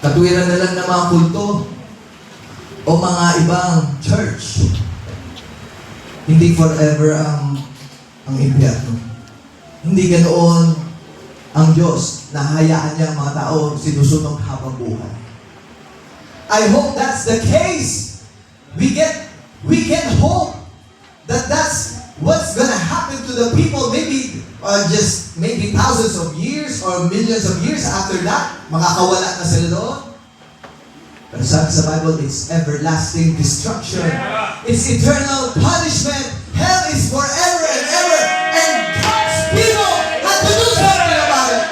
Katwiran na lang ng mga kulto o mga ibang church. Hindi forever ang impyerno. Hindi ganoon ang Diyos na hayaan niya ang mga tao sinusunog habang buhay. I hope that's the case. We can hope that that's what's gonna happen to the people. Maybe thousands of years or millions of years after that, makakawala na sila doon. Pero sabi sa Bible, it's everlasting destruction. It's eternal punishment. Hell is forever and ever. And God's people have to do something about it.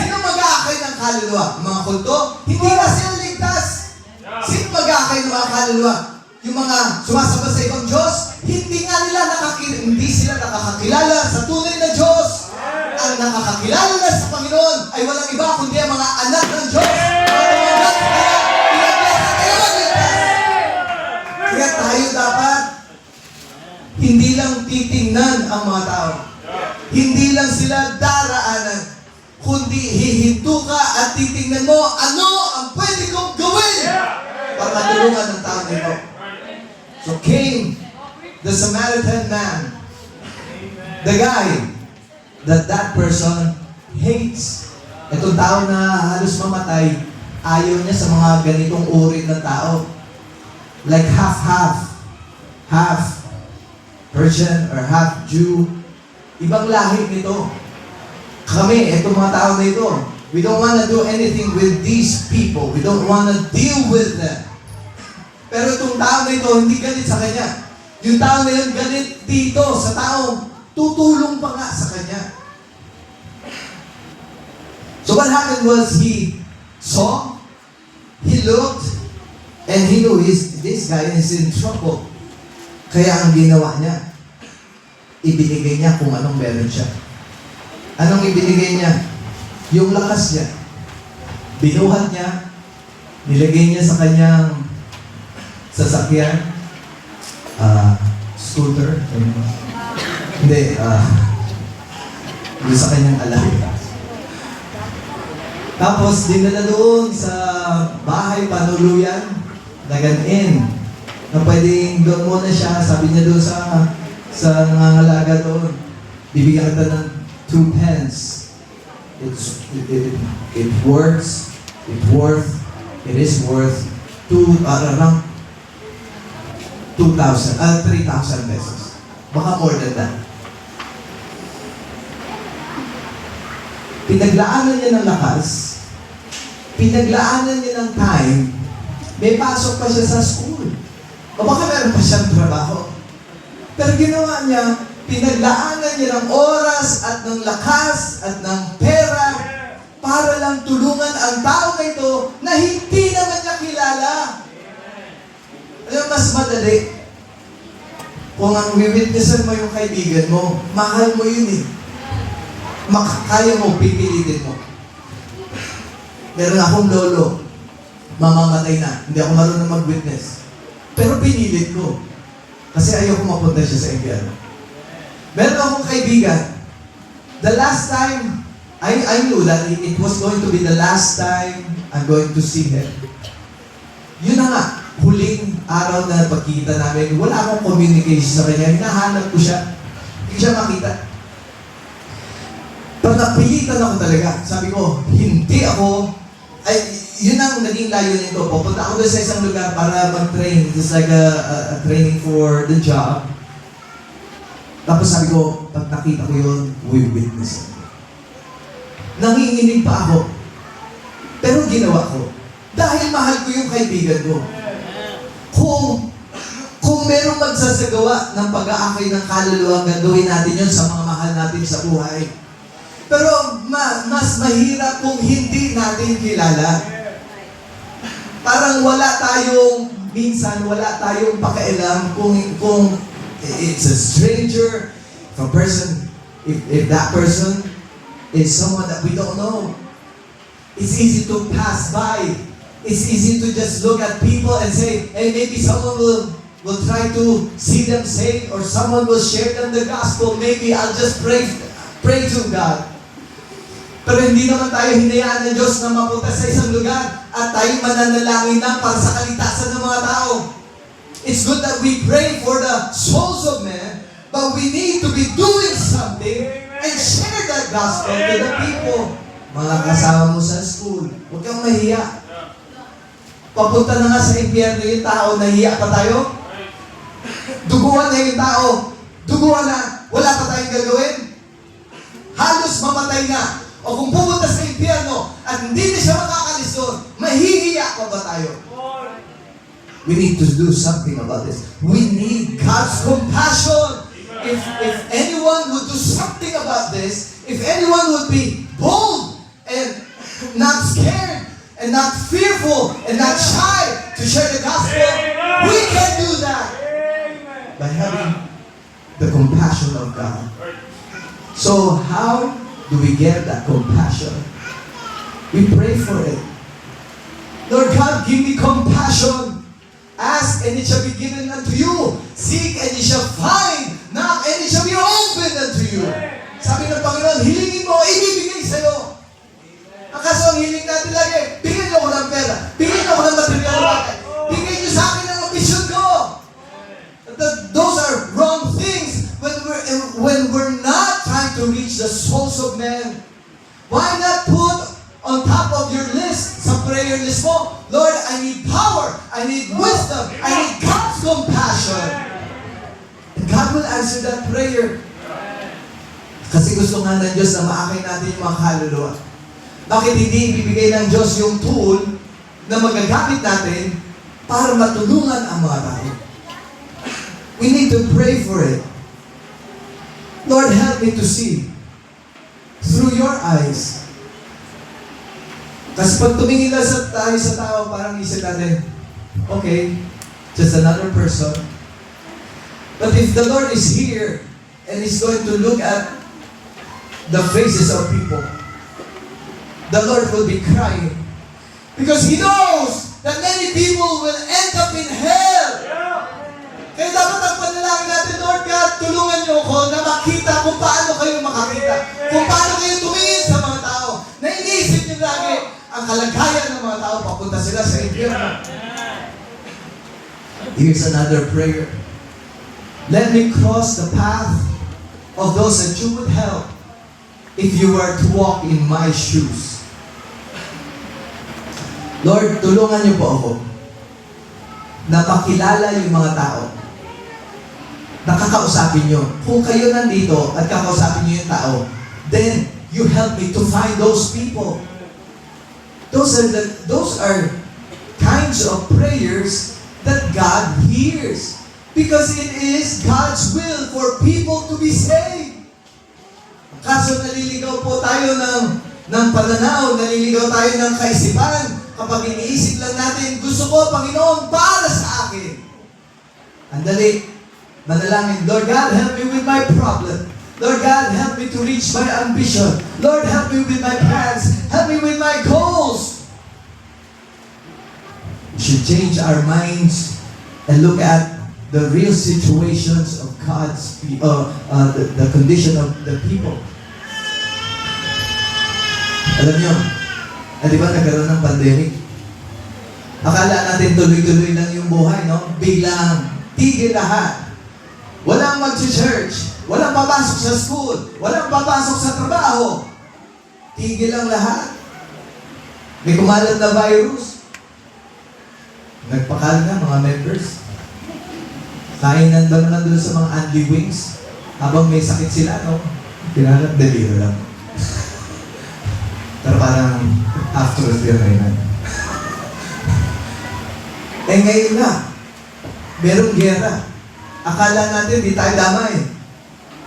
Sino mag-aakay ng kaluluwa? Mga kulto? Hindi na sila ligtas. Sino mag-aakay ng mga kaluluwa? Yung mga sumasamba sa ibang Diyos? Hindi sila nakakakilala sa tunay na Diyos. Ang nakakakilala na sa Panginoon ay walang iba kundi ang mga anak ng Diyos. Kaya tayo dapat hindi lang titingnan ang mga tao. Hindi lang sila daraanan, kundi hihinto ka at titingnan mo ano ang pwede kong gawin para matulungan ng tao nito. So Cain, the Samaritan man, the guy that person hates. Itong tao na halos mamatay, ayaw niya sa mga ganitong uri ng tao. Like half Persian or half Jew. Ibang lahi nito. Kami, itong mga tao na ito, we don't want to do anything with these people. We don't want to deal with them. Pero itong tao na ito, hindi galit sa kanya. Yung tao na yun, galit dito sa taong tutulong pa nga sa kanya. So what happened was he saw, he looked, and he knew this guy is in trouble. Kaya ang ginawa niya, ibinigay niya kung anong meron siya. Anong ibinigay niya? Yung lakas niya. Binuhat niya, nilagay niya sa kanyang sasakyan, scooter, hindi, yung sa kanyang alaga. Tapos, dinala doon sa bahay panuluyan, Dagan-in, na pwedeng doon muna siya, sabi niya doon sa nangangalaga doon, bibigyan kita ng 2 pence. It is worth around 3,000 pesos. Baka more than that. Pinaglaanan niya ng lakas, pinaglaanan niya ng time, may pasok pa siya sa school. O baka meron pa siyang trabaho. Pero ginawa niya, pinaglaanan niya ng oras at ng lakas at ng pera para lang tulungan ang tao na ito na hindi naman niya kilala. Alam, mas madali. Kung ang witnessan mo yung kaibigan mo, mahal mo yun eh. Kaya mo, pipilitin mo. Meron akong lolo, mamamatay na. Hindi ako marunong mag-witness. Pero pinilit ko. Kasi ayoko mapunta siya sa impyerno. Meron akong kaibigan. The last time, I knew that it was going to be the last time I'm going to see him. Yun na nga, huling araw na pagkita namin, wala akong communication sa kanya. Hinahanap ko siya. Hindi siya makita. Pero napilitan ako talaga. Sabi ko, hindi ako, yun ang naging layo nito. Pupunta ako doon sa isang lugar para mag-train. It's like a training for the job. Tapos sabi ko, pag nakita ko yun, we witness. Nanginginig pa ako. Pero ginawa ko. Dahil mahal ko yung kaibigan ko. Kung merong magsasagawa ng pag-aakay ng kaluluwa, gagawin natin yun sa mga mahal natin sa buhay. Pero mas mahirap kung hindi natin kilala. Parang minsan wala tayong pakialam kung it's a stranger, if that person is someone that we don't know. It's easy to pass by. It's easy to just look at people and say, hey, maybe someone will try to see them saved, or someone will share them the gospel. Maybe I'll just pray to God. Pero hindi naman tayo hinayaan ng Diyos na mapunta sa isang lugar at tayo mananalangin na para sa kaligtasan ng mga tao. It's good that we pray for the souls of men, but we need to be doing something and share that gospel to the people. Mga kasama mo sa school, huwag kang mahiya. Papunta na nga sa impyerno yung tao, nahiya pa tayo? Duguan na yung tao. Duguan na, wala pa tayong gagawin. Halos mamatay na. O kung pupunta sa impyerno at hindi na siya makakalis doon, mahihiya pa ba tayo? We need to do something about this. We need God's compassion. If anyone would do something about this, if anyone would be bold and not scared and not fearful and not shy to share the gospel, we can do that by having the compassion of God. So how do we get that compassion? We pray for it. Lord God, give me compassion. Ask and it shall be given unto you. Seek and you shall find. Knock and it shall be opened unto you. Sabi ng Panginoon, hilingin mo, ibibigay sa'yo. Ang kaso ang hiling natin lagi, bigyan niyo ako ng pera, bigyan niyo ako ng material na bagay, bigyan niyo sa akin ang ambisyon ko. Those are wrong things when we're not trying to reach the souls of men. Why not put on top of your list, sa prayer list mo, Lord, I need power, I need wisdom, I need God's compassion. And God will answer that prayer. Kasi gusto nga ng Diyos na maakay natin yung mga kaluluwa. Bakit hindi ibibigay ng Diyos yung tool na magagamit natin para matulungan ang mga tao? We need to pray for it. Lord, help me to see through your eyes. Kasi pag tumingin lang tayo sa tao, parang isip natin, okay, just another person. But if the Lord is here and is going to look at the faces of people, the Lord will be crying because He knows that many people will end up in hell. Kaya dapat ang panalangin natin, Lord God, tulungan niyo ako na makita kung paano kayo makakita. Kung paano kayo tumingin sa mga tao. Na iniisip niyo lagi ang kalagayan ng mga tao, papunta sila sa impyerno. Here's another prayer. Let me cross the path of those that you would help if you were to walk in my shoes. Lord, tulungan niyo po ako na makilala yung mga tao. Nakakausapin niyo. Kung kayo nandito at kakausapin niyo yung tao, then you help me to find those people. Those are kinds of prayers that God hears. Because it is God's will for people to be saved. Kaso naliligaw po tayo ng pananaw, naliligaw tayo ng kaisipan. Kapag iniisip lang natin, gusto ko, Panginoon, para sa akin. Andali, manalangin, Lord God, help me with my problem. Lord God, help me to reach my ambition. Lord, help me with my plans. Help me with my goals. We should change our minds and look at the real situations of God's, the condition of the people. Alam niyo, di ba nagkaroon ng pandemic? Akala natin tuloy-tuloy lang yung buhay, no? Biglang, tigil lahat. Walang mag-church, walang papasok sa school, walang papasok sa trabaho. Tigil lang lahat. May kumalat na virus. Nagpakalat na mga members. Kainan ba naman doon sa mga Andy Wings? Habang may sakit sila, no? Kinalat, deliro lang. Pero parang after the rain. Ngayon na, merong gera. Akala natin, di tayo damay.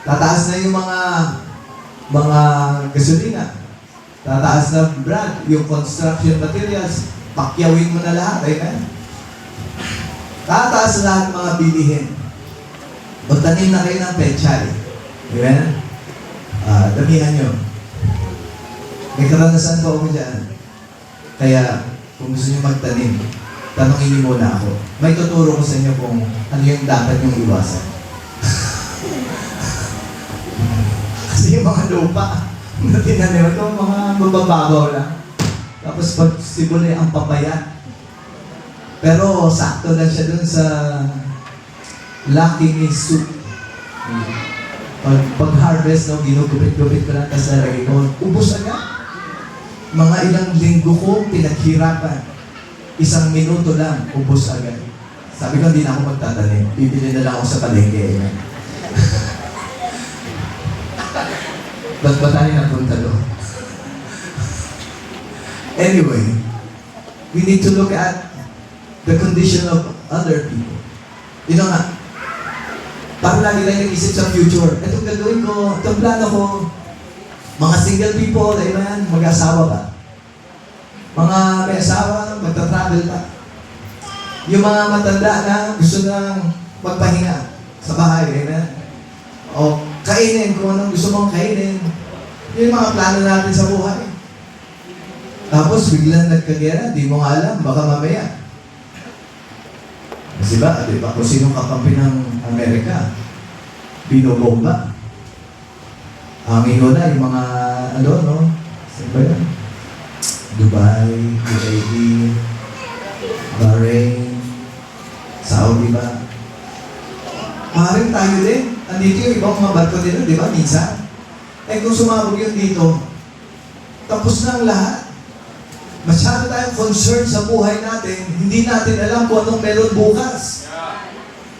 Tataas na yung mga gasolina. Tataas na brand, yung construction materials. Pakyawin mo na lahat, amen? Tataas na lahat ng mga bilihin. Magtanim na kayo ng pechay. Amen? Damihan nyo. May karanasan po ako dyan. Kaya, kung gusto nyo magtanim, tanongin niyo muna ako. May tuturo ko sa inyo kung ano yung dapat yung iwasan. Kasi yung mga lupa na tinanim ito, mga mabababaw lang. Tapos pag sibuli ang papaya. Pero sakto lang siya dun sa Lucky Me Soup. Pag-harvest, no, ginugupit-gupit ko lang, tapos nalagay ko, ubos agad. Mga ilang linggo ko pinaghirapan. 1 minuto lang, ubos agad. Sabi ko, hindi na ako magtatanim. Bibili na lang ako sa palengke. Amen. Ba't ba tayo napunta doon? Anyway, we need to look at the condition of other people. You know nga, parang lagi lang nag-isip sa future. Itong gagawin ko, itong plano ko, mga single people, amen, mag-asawa ba? Mga may asawa, magta-travel pa. Yung mga matanda na gusto nang magpahinga sa bahay, amen? O kainin kung anong gusto mong kainin. Yung mga plano natin sa buhay. Tapos biglang nagkagera, di mo nga alam, baka mamaya. Kasi ba, di ba, kung sinong kakampi ng Amerika, binobomba. Ang ihula, yung mga, ano, no? Saan ba yan? Dubai, UAE, Bahrain, Saudi ba? Maaaring tayo din. Andito yung ibang mga barko nila, di ba? Minsan. Kung sumabog yun dito, tapos na ang lahat. Masyado tayong concerned sa buhay natin, hindi natin alam kung anong meron bukas.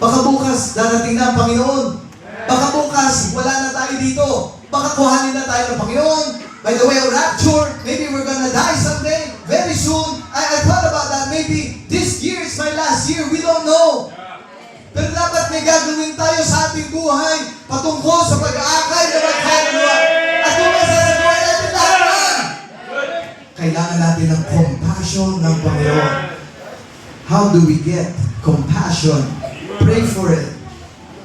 Baka bukas, darating na ang Panginoon. Baka bukas, wala na tayo dito. Baka kuhanin na tayo ng Panginoon. By the way of rapture, maybe we're gonna die someday, very soon. I thought about that. Maybe this year is my last year. We don't know. Pero dapat may gagawin tayo sa ating buhay patungkol sa pag-aakay na magkaluluwa. At kung may sasagawa natin lahat yan, kailangan natin ng compassion ng Panginoon. How do we get compassion? Pray for it.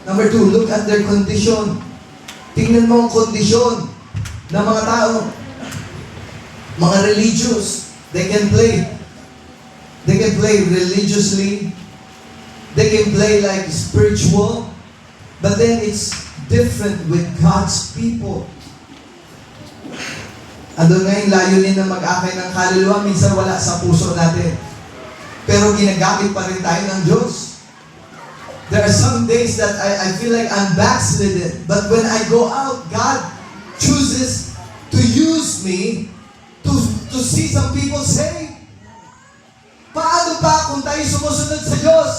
Number 2, look at their condition. Tingnan mo ang kondisyon ng mga tao. Mga religious, they can play. They can play religiously. They can play like spiritual. But then it's different with God's people. Andun nga yung layunin na mag-akay ng kaluluwa, minsan wala sa puso natin. Pero ginagamit pa rin tayo ng Diyos. There are some days that I feel like I'm backslidden. But when I go out, God chooses to use me to see some people saved. Paano pa kung tayo sumusunod sa Diyos?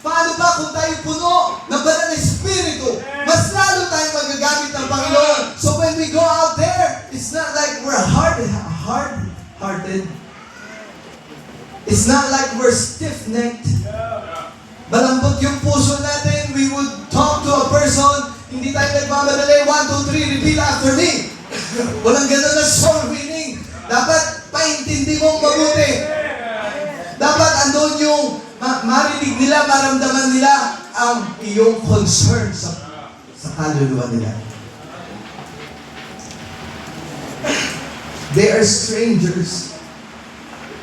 Paano pa kung tayo puno ng banal na Espiritu? Mas lalo tayong magagamit ng Panginoon. So when we go out there, it's not like we're hard-hearted. It's not like we're stiff-necked. Malambot yung puso natin. We would talk to a person. Hindi tayo nagmamadali. 1, 2, 3, repeat after me. Walang ganun na soul winning. Dapat paintindi mong mabuti. Dapat andun yung marinig nila, maramdaman nila ang iyong concern sa kaluluwa nila. They are strangers.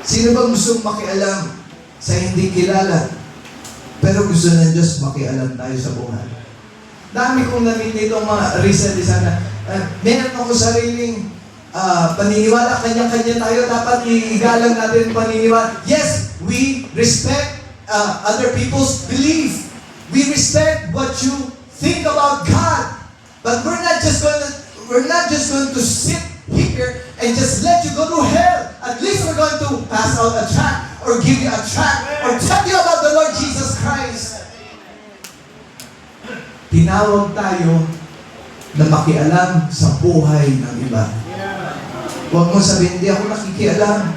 Sino bang gustong makialam sa hindi kilala? Pero gusto ng Diyos makialam tayo sa buhay. Dami kong namit nito mga recently sana. Meron ako sariling paniniwala, kanya-kanya tayo, dapat igalang natin paniniwala. Yes, we respect other people's belief. We respect what you think about God. But we're not just going to sit here and just let you go to hell. At least we're going to pass out a tract or give you a tract or tell you about the Lord Jesus Christ. Tinawag tayo na makialam sa buhay ng iba. Huwag mo sabihin, hindi ako nakikialam.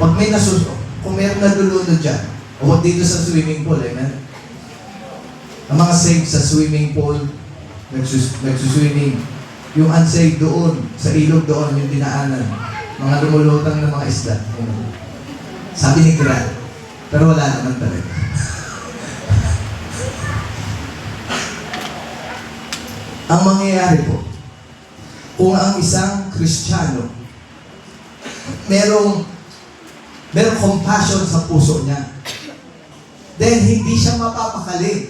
Pag may kung mayroong nalulunod dyan, o dito sa swimming pool, amen? Ang mga saved sa swimming pool, nagsuswimming. Yung unsaved doon, sa ilog doon, yung dinaanan. Mga lumulutang ng mga isda. Amen. Sabi ni Grant, pero wala naman talaga. Ang mangyayari po, kung ang isang Kristiyano merong compassion sa puso niya, then hindi siya mapapakali.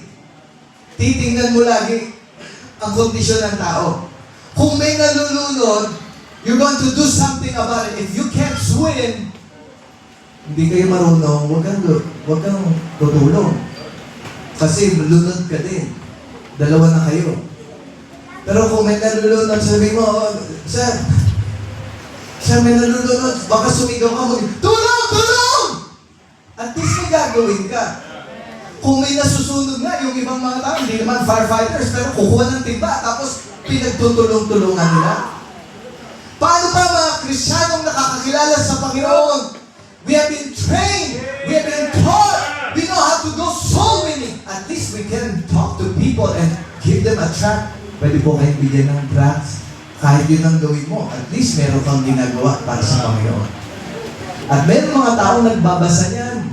Titingnan mo lagi ang kondisyon ng tao. Kung may nalulunod, you're going to do something about it. If you can't swim, hindi kayo marunong, huwag kang tutulong. Kasi lunod ka din. Dalawa na kayo. Pero kung may nalulunod, sabi mo, Sir, may nalulunod, baka sumigaw ka, tulong! Tulong! At least may gagawin ka. Kung may nasusunog nga, yung ibang mga tao, hindi naman firefighters, pero kukuha ng timba, tapos pinagtutulong-tulungan nila. Paano pa mga Kristiyanong nakakakilala sa Panginoon? We have been trained, we have been taught, we know how to go soul winning. At least we can talk to people and give them a tract. Pwede po kayong bigyan ng tracts. Kahit yun ang gawin mo, at least meron kang ginagawa para sa Panginoon. At meron mga tao nagbabasa niyan.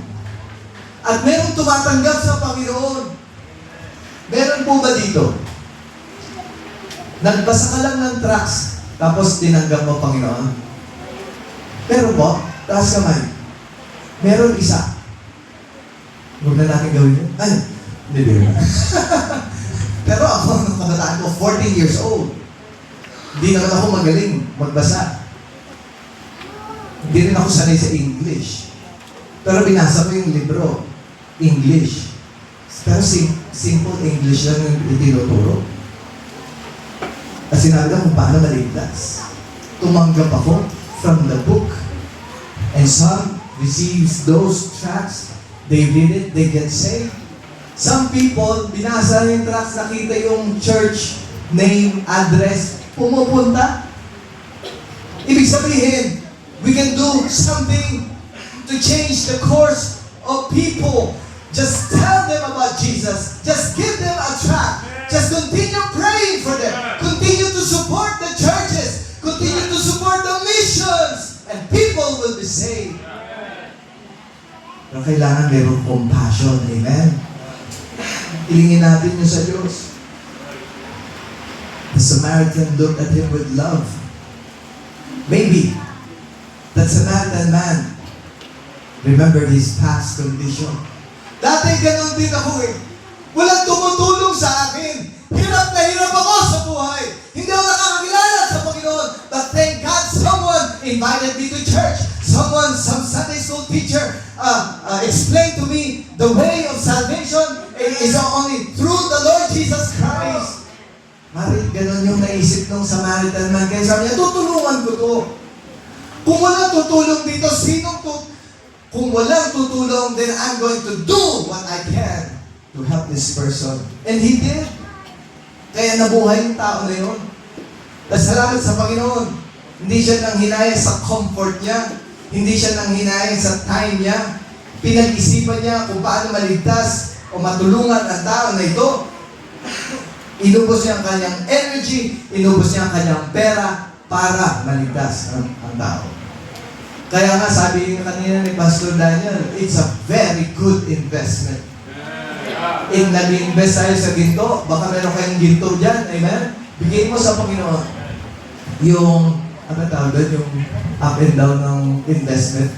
At meron tumatanggap sa Panginoon. Meron po ba dito? Nagbasa ka lang ng tracts, tapos tinanggap mo Panginoon. Pero po, taas kamay. Meron isa. Huwag na natin gawin yun. Ay, hindi. Pero ako, nung kabataan ko, 14 years old. Hindi naman ako magaling magbasa. Hindi rin ako sanay sa English. Pero binasa ko yung libro. English. Pero simple English lang yung itinuturo. At sinabi lang kung paano maligtas. Tumanggap ako from the book. And some receives those tracts. They read it, they get saved. Some people, binasa yung tracts, nakita yung church name, address, pumupunta. Ibig sabihin, we can do something to change the course of people. Just tell them about Jesus. Just give them a track. Just continue praying for them. Continue to support the churches. Continue to support the missions. And people will be saved. Pero kailangan mayroong compassion. Amen? Ilingin natin yun sa Diyos. The Samaritan looked at him with love. Maybe that Samaritan man remembered his past condition. Dati ganun din ako eh. Walang tumutulong sa akin. Hirap na hirap ako sa buhay. Hindi ako nakakakilala sa Panginoon. But thank God someone invited me to church. Some Sunday school teacher explained to me the way of salvation is only through the Lord Jesus Christ. Marit, ganun yung naisip ng Samaritan man. Kaya sabi niya, tutulungan ko to. Kung walang tutulong dito, kung walang tutulong, then I'm going to do what I can to help this person. And he did. Kaya nabuhay yung tao na yun. Salamat sa Panginoon. Hindi siya nang hinayang sa comfort niya. Hindi siya nang hinayang sa time niya. Pinag-isipan niya kung paano maligtas o matulungan ang tao na ito. Inubos niya ang kanyang energy, inubos niya ang kanyang pera para maligtas ang tao. Kaya nga sabi nga kanina ni Pastor Daniel, it's a very good investment. Nag-invest tayo sa ginto, baka meron kayong ginto dyan, amen? Bigay mo sa Panginoon yung, ano tawag doon, yung up and down ng investment.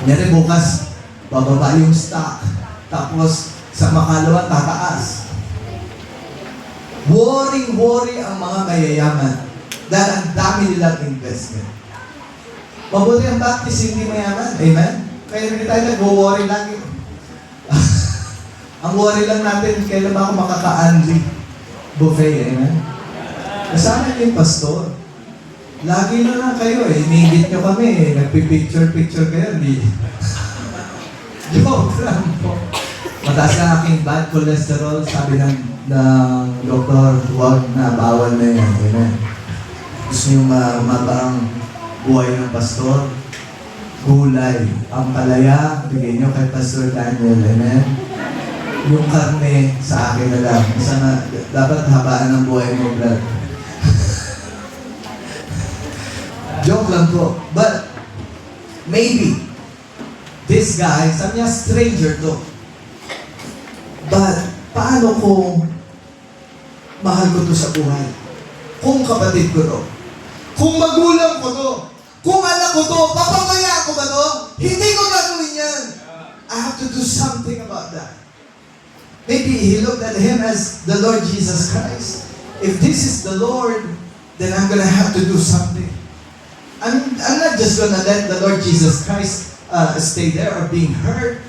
Nyari bukas, bababa yung stock, tapos sa makalawa, tataas. Worry ang mga mayayaman dahil ang dami nilang investment. Mabuti ang Baptist, hindi mayaman. Amen? Kaya hindi tayo nag-worry lagi. Ang worry lang natin, kailan ba ako makaka-unli buffet, amen? Kasama niyo yung pastor. Lagi na lang kayo eh. Inigit nyo kami eh. Nagpipicture kayo. Hindi. Joke lang po. Mataas na aking bad cholesterol. Sabi ng doktor, huwag na, bawal na yan. Amen. Gusto nyo mabang buhay ng pastor? Gulay. Ang palaya, bigay nyo kay Pastor Daniel. Amen. Yung karne, sa akin na lang. Sana, dapat habaan ng buhay mo, brad. Joke lang po. But, maybe, this guy, sabi niya, stranger to. But, paano kung mahal ko to sa buhay? Kung kapatid ko to? Kung magulang ko to? Kung anak ko to? Papamaya ko ba to? Hindi ko gagawin yan. I have to do something about that. Maybe he looked at him as the Lord Jesus Christ. If this is the Lord, then I'm gonna have to do something. I'm not just gonna let the Lord Jesus Christ stay there or being hurt.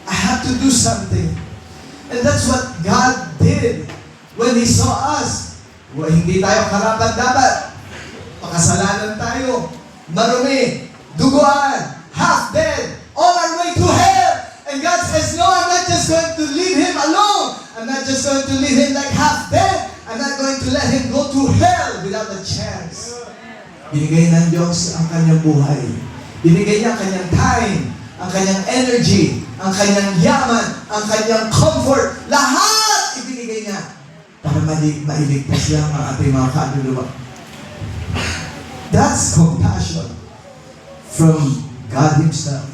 I have to do something. And that's what God did when He saw us. Well, hindi tayo karapat-dapat. Pakasalanan tayo. Marumi. Duguan. Half dead. On our way to hell. And God says, no, I'm not just going to leave him alone. I'm not just going to leave him like half dead. I'm not going to let him go to hell without a chance. Binigay ng Diyos ang kanyang buhay. Binigay niya ang kanyang time, ang kanyang energy, ang kanyang yaman, ang kanyang comfort. Lahat ibinigay niya para mailigtas lang ang ating mga kaluluwa. That's compassion from God Himself.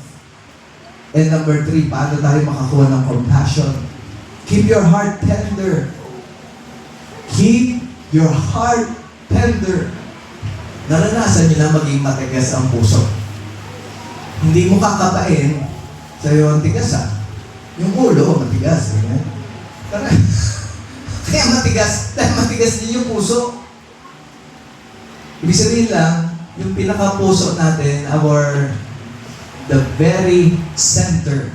And number 3, paano tayo makakuha ng compassion? Keep your heart tender. Keep your heart tender. Naranasan niyo na maging matigas ang puso. Hindi mo kakapain sa'yo ang tigas Yung ulo, matigas. Kaya matigas, dahil matigas din yung puso. Ibig sabihin lang, yung pinaka-puso natin, the very center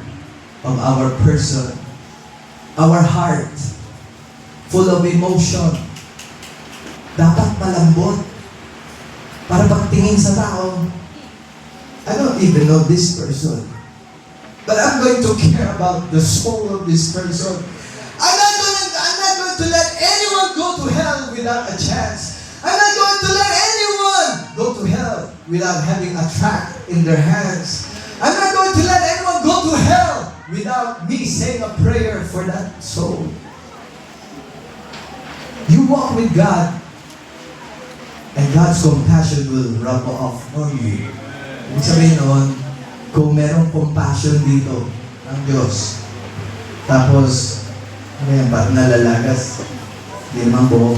of our person, our heart, full of emotion, dapat malambot. Para pagtingin sa tao, I don't even know this person, but I'm going to care about the soul of this person. I'm not going to let anyone go to hell without a chance. I'm not going to let anyone go to hell without having a tract in their hands. I'm not going to let anyone go to hell without me saying a prayer for that soul. You walk with God, and God's compassion will rub off on you. Ibig sabihin noon, kung merong compassion dito ng Diyos, tapos, ano yan, ba't nalalagas? Hindi naman buo.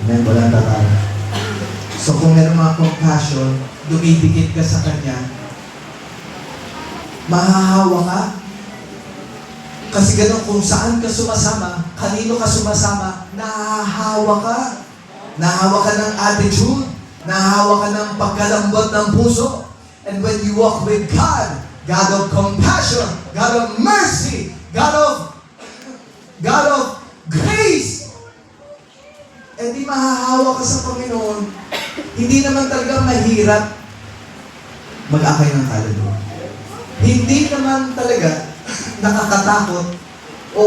Amen, walang tatalo. So kung merong mga compassion, dumidikit ka sa Kanya, mahahawa ka. Kasi ganun, kung saan ka sumasama, kanino ka sumasama, nahahawa ka. Nahahawa ka ng attitude, nahahawa ka ng pagkalambot ng puso. And when you walk with God, God of compassion, God of mercy, God of grace, eh di mahahawa ka sa Panginoon. Hindi naman talaga mahirap mag-akay ng kaluluwa. Hindi naman talaga nakakatakot o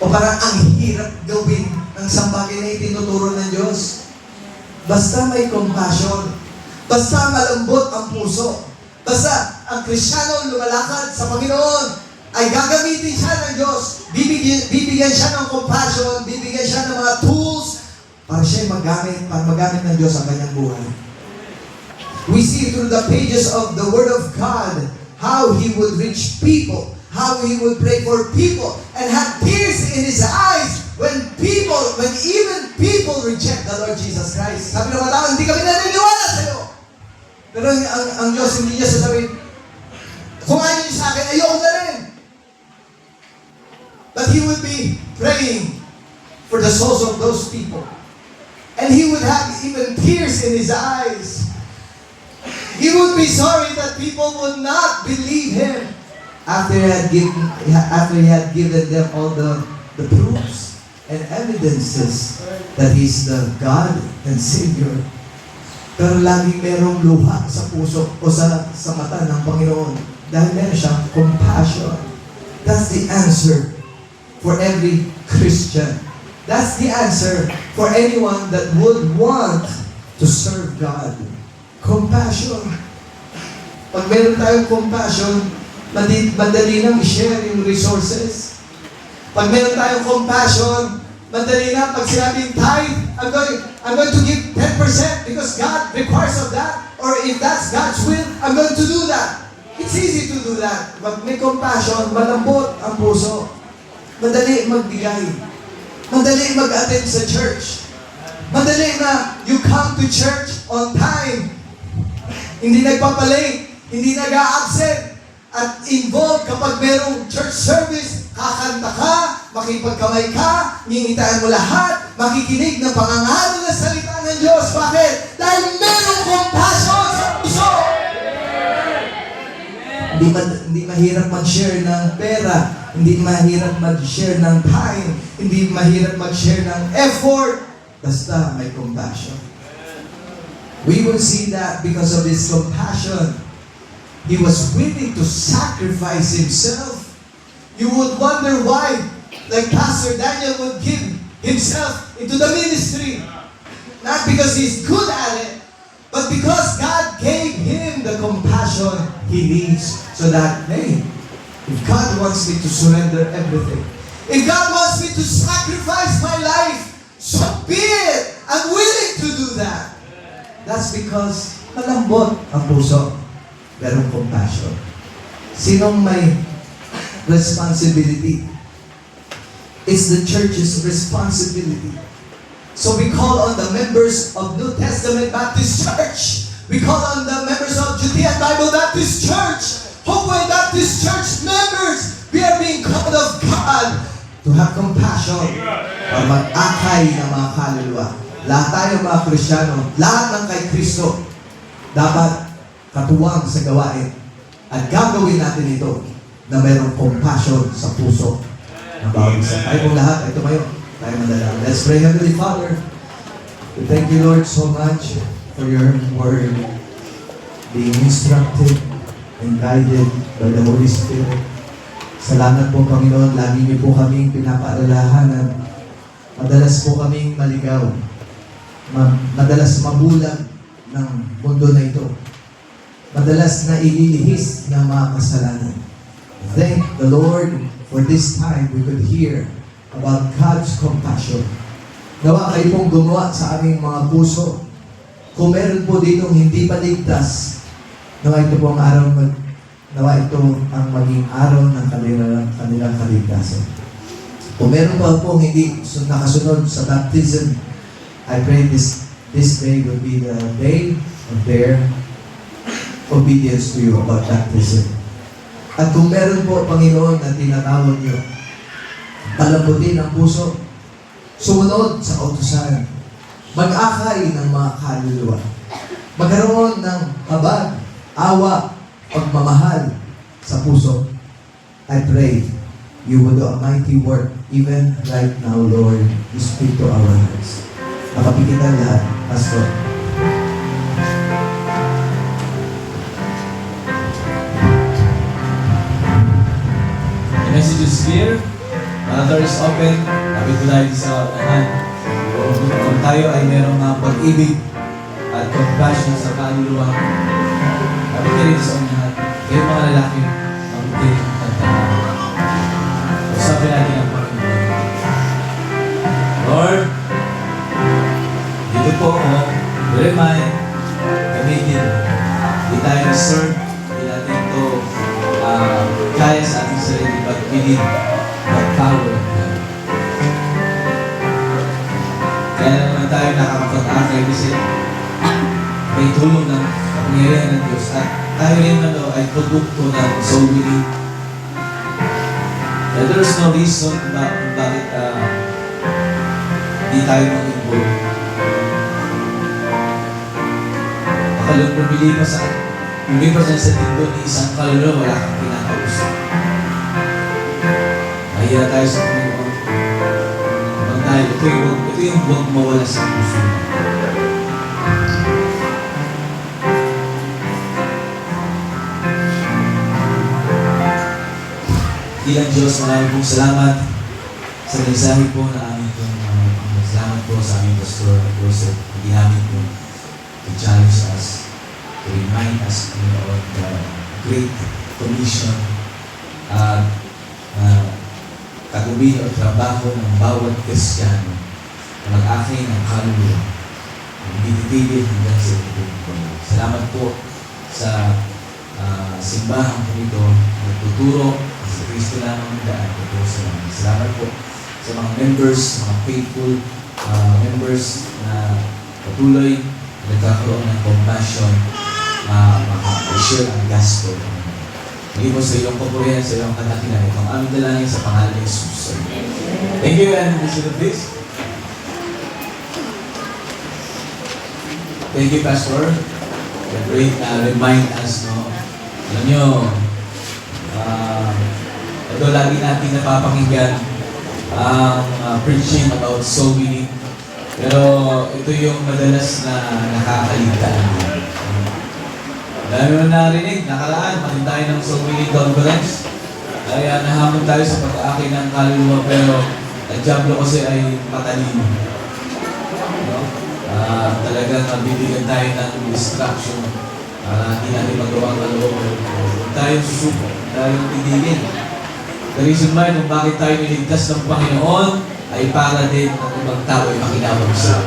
parang ang hirap gawin ng isang bagay na itinuturo ng Diyos. Basta may compassion, basta malambot ang puso, basta ang Kristiyano lumalakad sa Panginoon, ay gagamitin siya ng Diyos. Bibigyan siya ng compassion, bibigyan siya ng mga tools para siya para magamit ng Diyos ang kanyang buhay. We see through the pages of the Word of God how He would reach people, how He would pray for people, and had tears in His eyes when even people reject the Lord Jesus Christ. Sabi ng mga tao, hindi kami naniniwala sa iyo. Pero ang Diyos, hindi niya sasabihin, kung ayaw niyo sa akin, ayaw na rin. But He would be praying for the souls of those people. And He would have even tears in His eyes. He would be sorry that people would not believe Him after He had given them all the proofs and evidences that He's the God and Savior. Pero laging merong luha sa puso o sa mata ng Panginoon dahil meron siyang compassion. That's the answer for every Christian. That's the answer for anyone that would want to serve God. Compassion. Pag meron tayong compassion, madali nang i-share yung resources. Pag meron tayong compassion, madali na pag sinabing tithe, I'm going to give 10% because God requires of that. Or if that's God's will, I'm going to do that. It's easy to do that. Pag may compassion, malambot ang puso. Madali magbigay. Madali mag-attend sa church. Madali na you come to church on time. Hindi nagpapalate, hindi nag-a-absent, at involved kapag merong church service, kakanta ka, makipagkamay ka, ngingitaan mo lahat, makikinig ng pangangalo ng salita ng Diyos. Bakit? Dahil merong compassion sa puso. Hindi mahirap mag-share ng pera, hindi mahirap mag-share ng time, hindi mahirap mag-share ng effort, basta may compassion. We will see that because of His compassion, He was willing to sacrifice Himself. You would wonder why, like Pastor Daniel would give himself into the ministry. Not because he's good at it, but because God gave him the compassion he needs. So that, hey, if God wants me to surrender everything, if God wants me to sacrifice my life, so be it. I'm willing to do that. That's because malambot ang puso, merong compassion. Sinong may responsibility? It's the church's responsibility. So we call on the members of New Testament Baptist Church. We call on the members of Judean Bible Baptist Church, Hopeway Baptist Church members. We are being called of God to have compassion para mag-akay ng mga kaluluwa. Lahat tayo mga Kristiyano, lahat ng kay Kristo, dapat katuwang sa gawain. At gagawin natin ito na mayroong compassion sa puso ng bawat isa. Tayo pong lahat ay tumayo. Tayo mandalangin. Let's pray. Heavenly Father, we thank you, Lord, so much for your word being instructed and guided by the Holy Spirit. Salamat po, Panginoon. Lagi niyo po kaming pinapaalalahanan. Madalas po kaming maligaw. Madalas mabulag ng mundo na ito. Madalas na ililihis ng mga kasalanan. thank the Lord for this time we could hear about God's compassion. Nawa kayo pong gumawa sa aming mga puso. Kung meron po ditong hindi pa ligtas, nawa ito po ang araw nawa ito ang maging araw ng kanilang kaligtasan. Kung meron pa po hindi nakasunod sa baptism, I pray this day will be the day of their obedience to you about baptism. At kung meron po, Panginoon, na tinatawag niyo, palambutin ang puso, sumunod sa kautusan, mag-akay ng mga kaluluwa, magkaroon ng habag, awa, pagmamahal sa puso. I pray you will do a mighty work even right now, Lord. You speak to our hearts. Nakapikitan lahat, Pastor. The message is clear. The altar is open. Kapit po tayo sa lahat. Kung tayo ay merong pag-ibig at compassion sa kaluluwa, kapit ka rin sa lahat. Kayo mga lalaki, mabuti at usapin natin ang Panginoon. Lord, dito po ako, remind, gamitin. Hindi tayo na-serve, hindi natin ito kaya sa ating sarili, but we need the power of God. Kaya naman tayo nakakapag-akay kasi may tulong ng kapangyarihan ng Diyos at tayo rin ay produkto ng soul winning. There's no reason kung bakit hindi tayo mag-involve. Makalong lumilipas sa tindo ni isang kaluluwa, wala kang pinakausap. Mahira tayo sa Panginoon. Dahil ito yung huwag mawala sa puso. Ilang Diyos, maraming pong salamat sa mensahe po na aming pong salamat po sa aming Pastor Joseph. Hindi namin po to challenge us, to remind us of the Great Commission at kagubin o trabaho ng bawat Kristiyano na mag-akay ng kaluluwa. Hindi titigil hanggang sa ito. Salamat po sa simbahan po ito na nagtuturo sa Kristo lamang ang daan po sa namin. Salamat po sa mga members, mga faithful members na patuloy nagkakaroon ng compassion maka-share ang gospel. Hindi po sa iyong kapurihan, sa iyong katakilan. Itong aming dalangin sa pangalan ni Jesus. Thank you and receive this. Thank you, Pastor. Remind us, no? Alam nyo, ito lagi natin napapakinggan ang preaching about soul winning. Pero ito yung madalas na nakakaligtaan. Dahil mo narinig, nakaraan, matin tayo ng soul winning conference. Kaya nahamon tayo sa pag-aaki ng kaluluwa, pero ang Diablo kasi ay matalino. No? Talagang nabibigyan tayo ng distraction para hindi natin magawa ang kaluluwa. Huwag tayong susuko, tayong titigin. The reason why kung bakit tayo niligtas ng Panginoon ay para din ang ibang tao ay makinabang sa.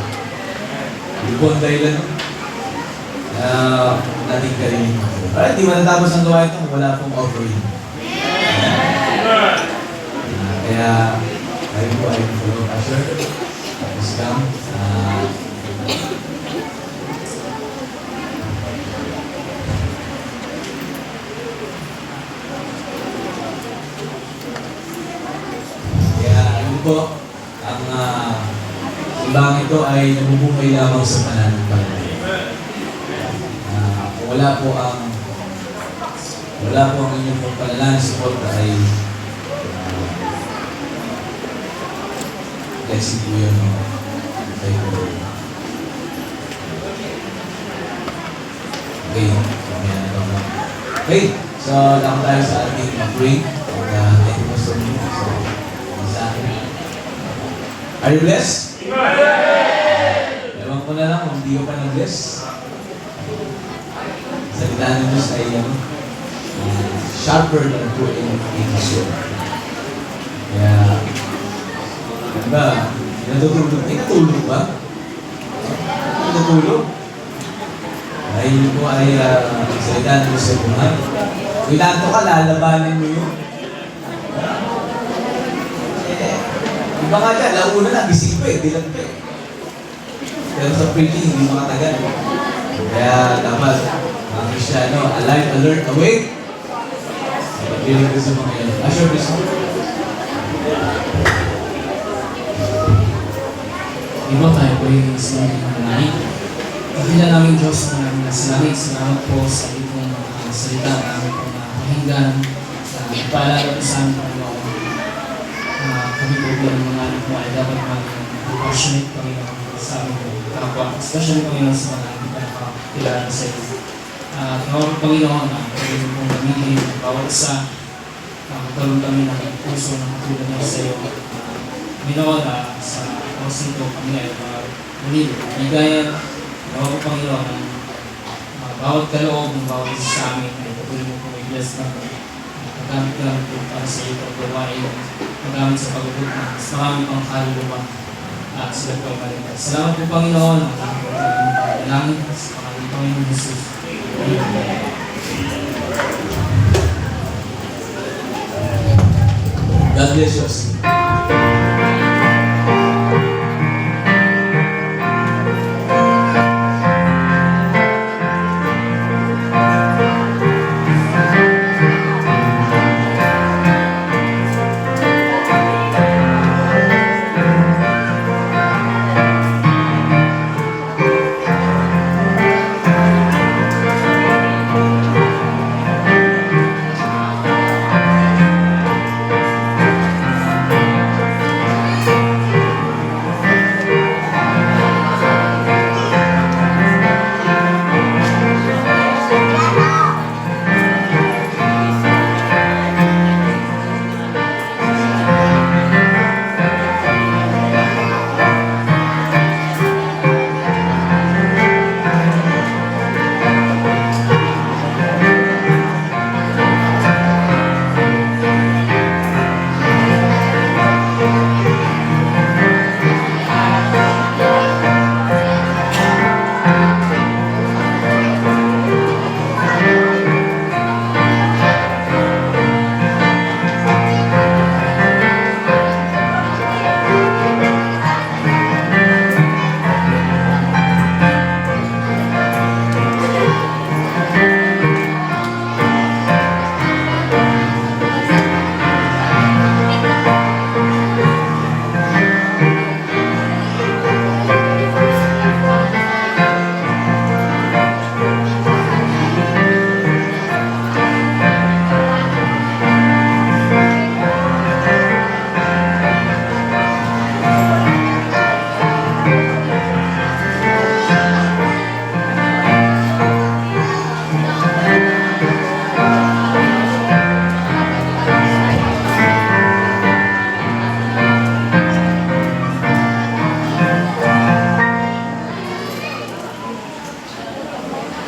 Hindi po ang dahilan nating karinig. Para hindi matatapos ang gawain ito kung wala pong offering. Kaya tayo po ay follow Asher. Tapos come. Kaya ano po, ang ibang ito ay nabubuhay lamang sa pananampalataya. Wala po ang inyong pagpalalaan sa suporta ay blessing po yun. Okay, so lang tayo sa ating mag-pray. Thank you so much. Are you blessed? Ewan ko na lang kung hindi ko pa na-bless. Salita ng Diyos ay sharper than a two-edged sword. Kaya, diba, natutulog ba? Natutulog? Ay, yun po ay salita ng sa buhay. Kung nato ka, lalabanin mo yun. Iba nga dyan, launa na, gising pa dilag pa Pero sa preaching, hindi makatagal. Kaya dapat, mga Kristyano, alive, alert, awake. Pag-ilig ko sa mga yun. Asher, please. Iba tayo po yung sinunod ng nanay. Pakila namin Diyos, maraming salamat po sa itong salita na namin po na pakinggan sa paalala po sa amin Panginoon. Kami po bilang mga anak mo ay dapat maging passionate Panginoon sa amin po kapwa, especially Panginoon sa mga hindi pa nakakilala sa iyo. Kawag Panginoon na pwede mo pong gamitin ang bawat isa. Magkaroon kami ng puso ng katulad niyo sa iyo. Panginoon sa oras nito kami ay muli, ligayan. Kawag Panginoon ang bawat kaloob ng bawat isa sa amin ay patuloy mo pong i-bless na magamit lang po para sa iyo paggawain, magamit sa pag-ubot na mas marami pang kaluluwa at sila po ay maligtas. Salamat po Panginoon ang aking po ang dalangin sa pangalan ng Panginoon Jesus. God bless you.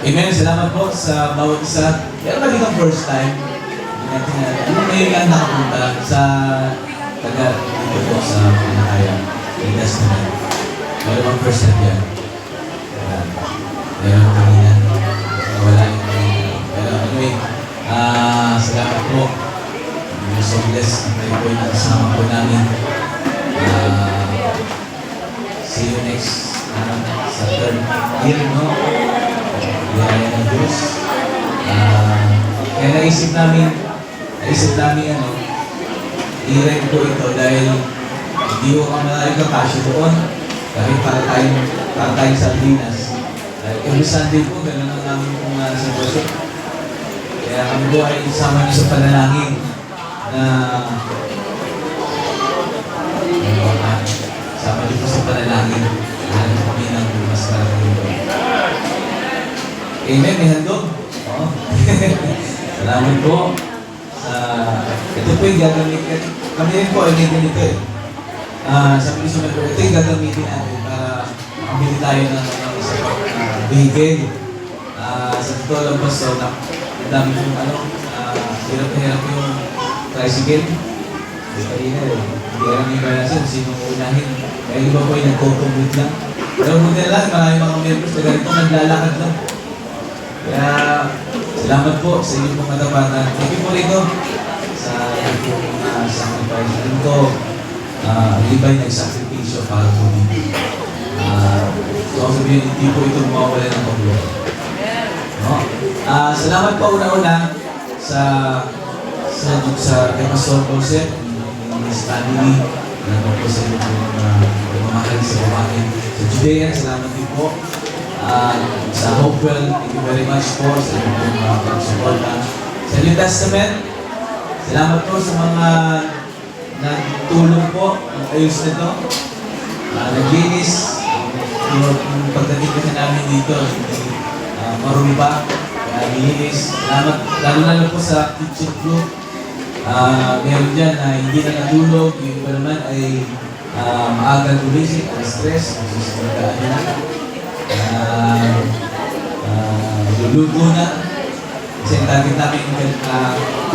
Amen. Salamat po sa bawat isa. Meron ba dito first time? Ano ngayon lang nakapunta sa taga dito po sa Pinakaya, Ligas naman. Meron bang first time yan? Meron kanina. Wala yung kanina. Pero anyway, salamat po. We're so blessed. Tayo po yung nakasama po namin. See you next sa third year, no? Biyaya ng Diyos. Kaya naisip namin i-rent ko ito dahil hindi ko kamalayo kapasyo doon. Kahit para tayong sa Pinas. Every Sunday po, gano'n ang namin kung sa worship. Kaya kami po ay isama niyo sa panalangin na sama niyo po sa panalangin na kami ng mas maraming ito. Amen, may handog. Oo. Salamat po. Ito po yung gagamitin. Kami rin po ay gagamitin ito eh. Sabi ko sa mga ito yung gagamitin natin para makabili tayo ng isa pang vehicle. Sa totoo lang po, so, ang dami pong hirap na hirap yung tricycle. Kanina eh, hindi alam yung balance yun, sino unahin. Kaya iba po yung nagko-commute lang. Pero buti na lang, maraming mga members na ganito naglalakad lang. Kaya, salamat po sa inyong mga katapatan. Thank you po rito sa inyong mga sacrifice. Alam ko, iba'y nagsakripisyo para po dito. So, ang sabihin, hindi po ito mawawala ng pagbuhay. No? Salamat po una-una sa kay Pastor Joseph, his family, salamat po sa inyong pagmamahal sa babae. Sa Judean, salamat din po. Sa Hopewell, thank you very much po sa inyong pag-suporta. Sa New Testament, salamat po sa mga nagtulong po ng ayos nito. Naglinis. Yung pagdating kasi namin dito, marumi pa. Kaya nilinis. Salamat, lalo po sa kitchen group. Meron dyan na hindi na natulog. Yung iba naman ay maagang gumising, stress, magagaano na. Luluto na. Kasi ang target namin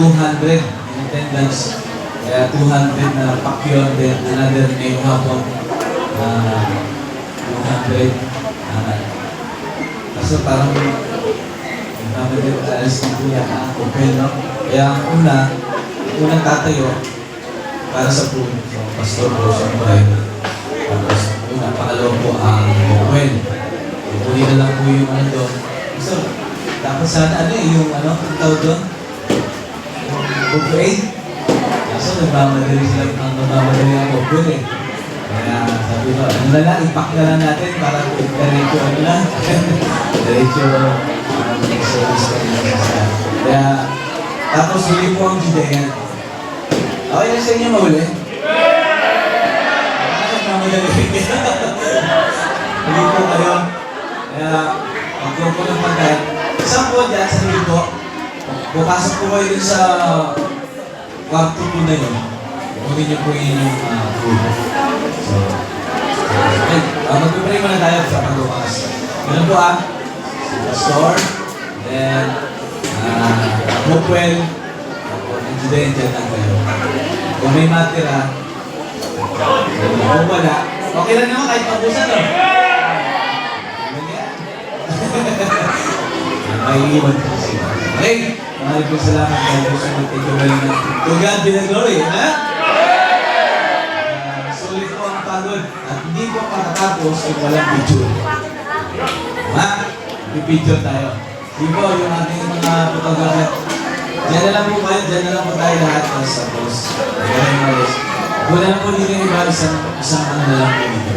200 in attendance. Kaya 200 na pakyon, then another ngayong hapon. 200. Kaso parang nagmamadali alas ng kuya na open, no? Kaya ang unang tatayo para sa pool. So, pastor po, siyempre. Tapos, pangalawa po ang open. Uli na lang po yung ano doon. So, dapat sana yung ang tawag doon? Open. Kaso, nagmamadali ang open eh. Kaya sabi ko, ano na lang, ipack na lang natin para diretso diretso service ka nila. Kaya, tapos huli po ang Judean. Okay na sa inyo mahuli? Huli po kayo. Kaya, pag-go po ng pagkain. Isang po dyan sa huli po, pupasok po kayo dun sa kwarto po na yun. Kunin niyo po yun yung food. So, mag-pray muna tayo sa pagbukas. Ganun po Pastor, then Hopewell, and Judean dyan lang kayo. Kung may matira, kung wala, okay lang naman kahit pabusan no? May iwan po sila. Okay, maraming po salamat kayo po sa magtitiwala na to God be the glory, ha? Sulit po ang pagod at hindi po makatapos kung walang picture. Ha? May picture tayo. Di po yung ating mga photographer. Diyan na lang po kayo, diyan na lang po tayo lahat. Tapos, wala na po dito yung iba, isang ano na lang po dito.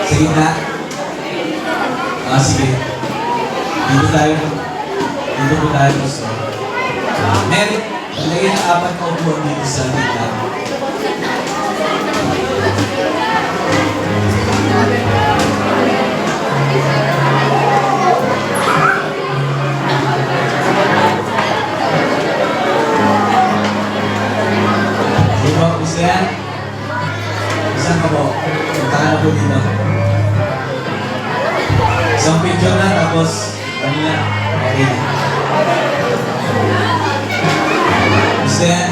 Sige na. Sige. Dito po tayo gusto. Meron, palagay na 4 na upuan dito sa gitna. Di ba, gusto yan? Isang ka po. Punta ka na po dito. Isang picture na, tapos ano na, okay na. Gusto yan?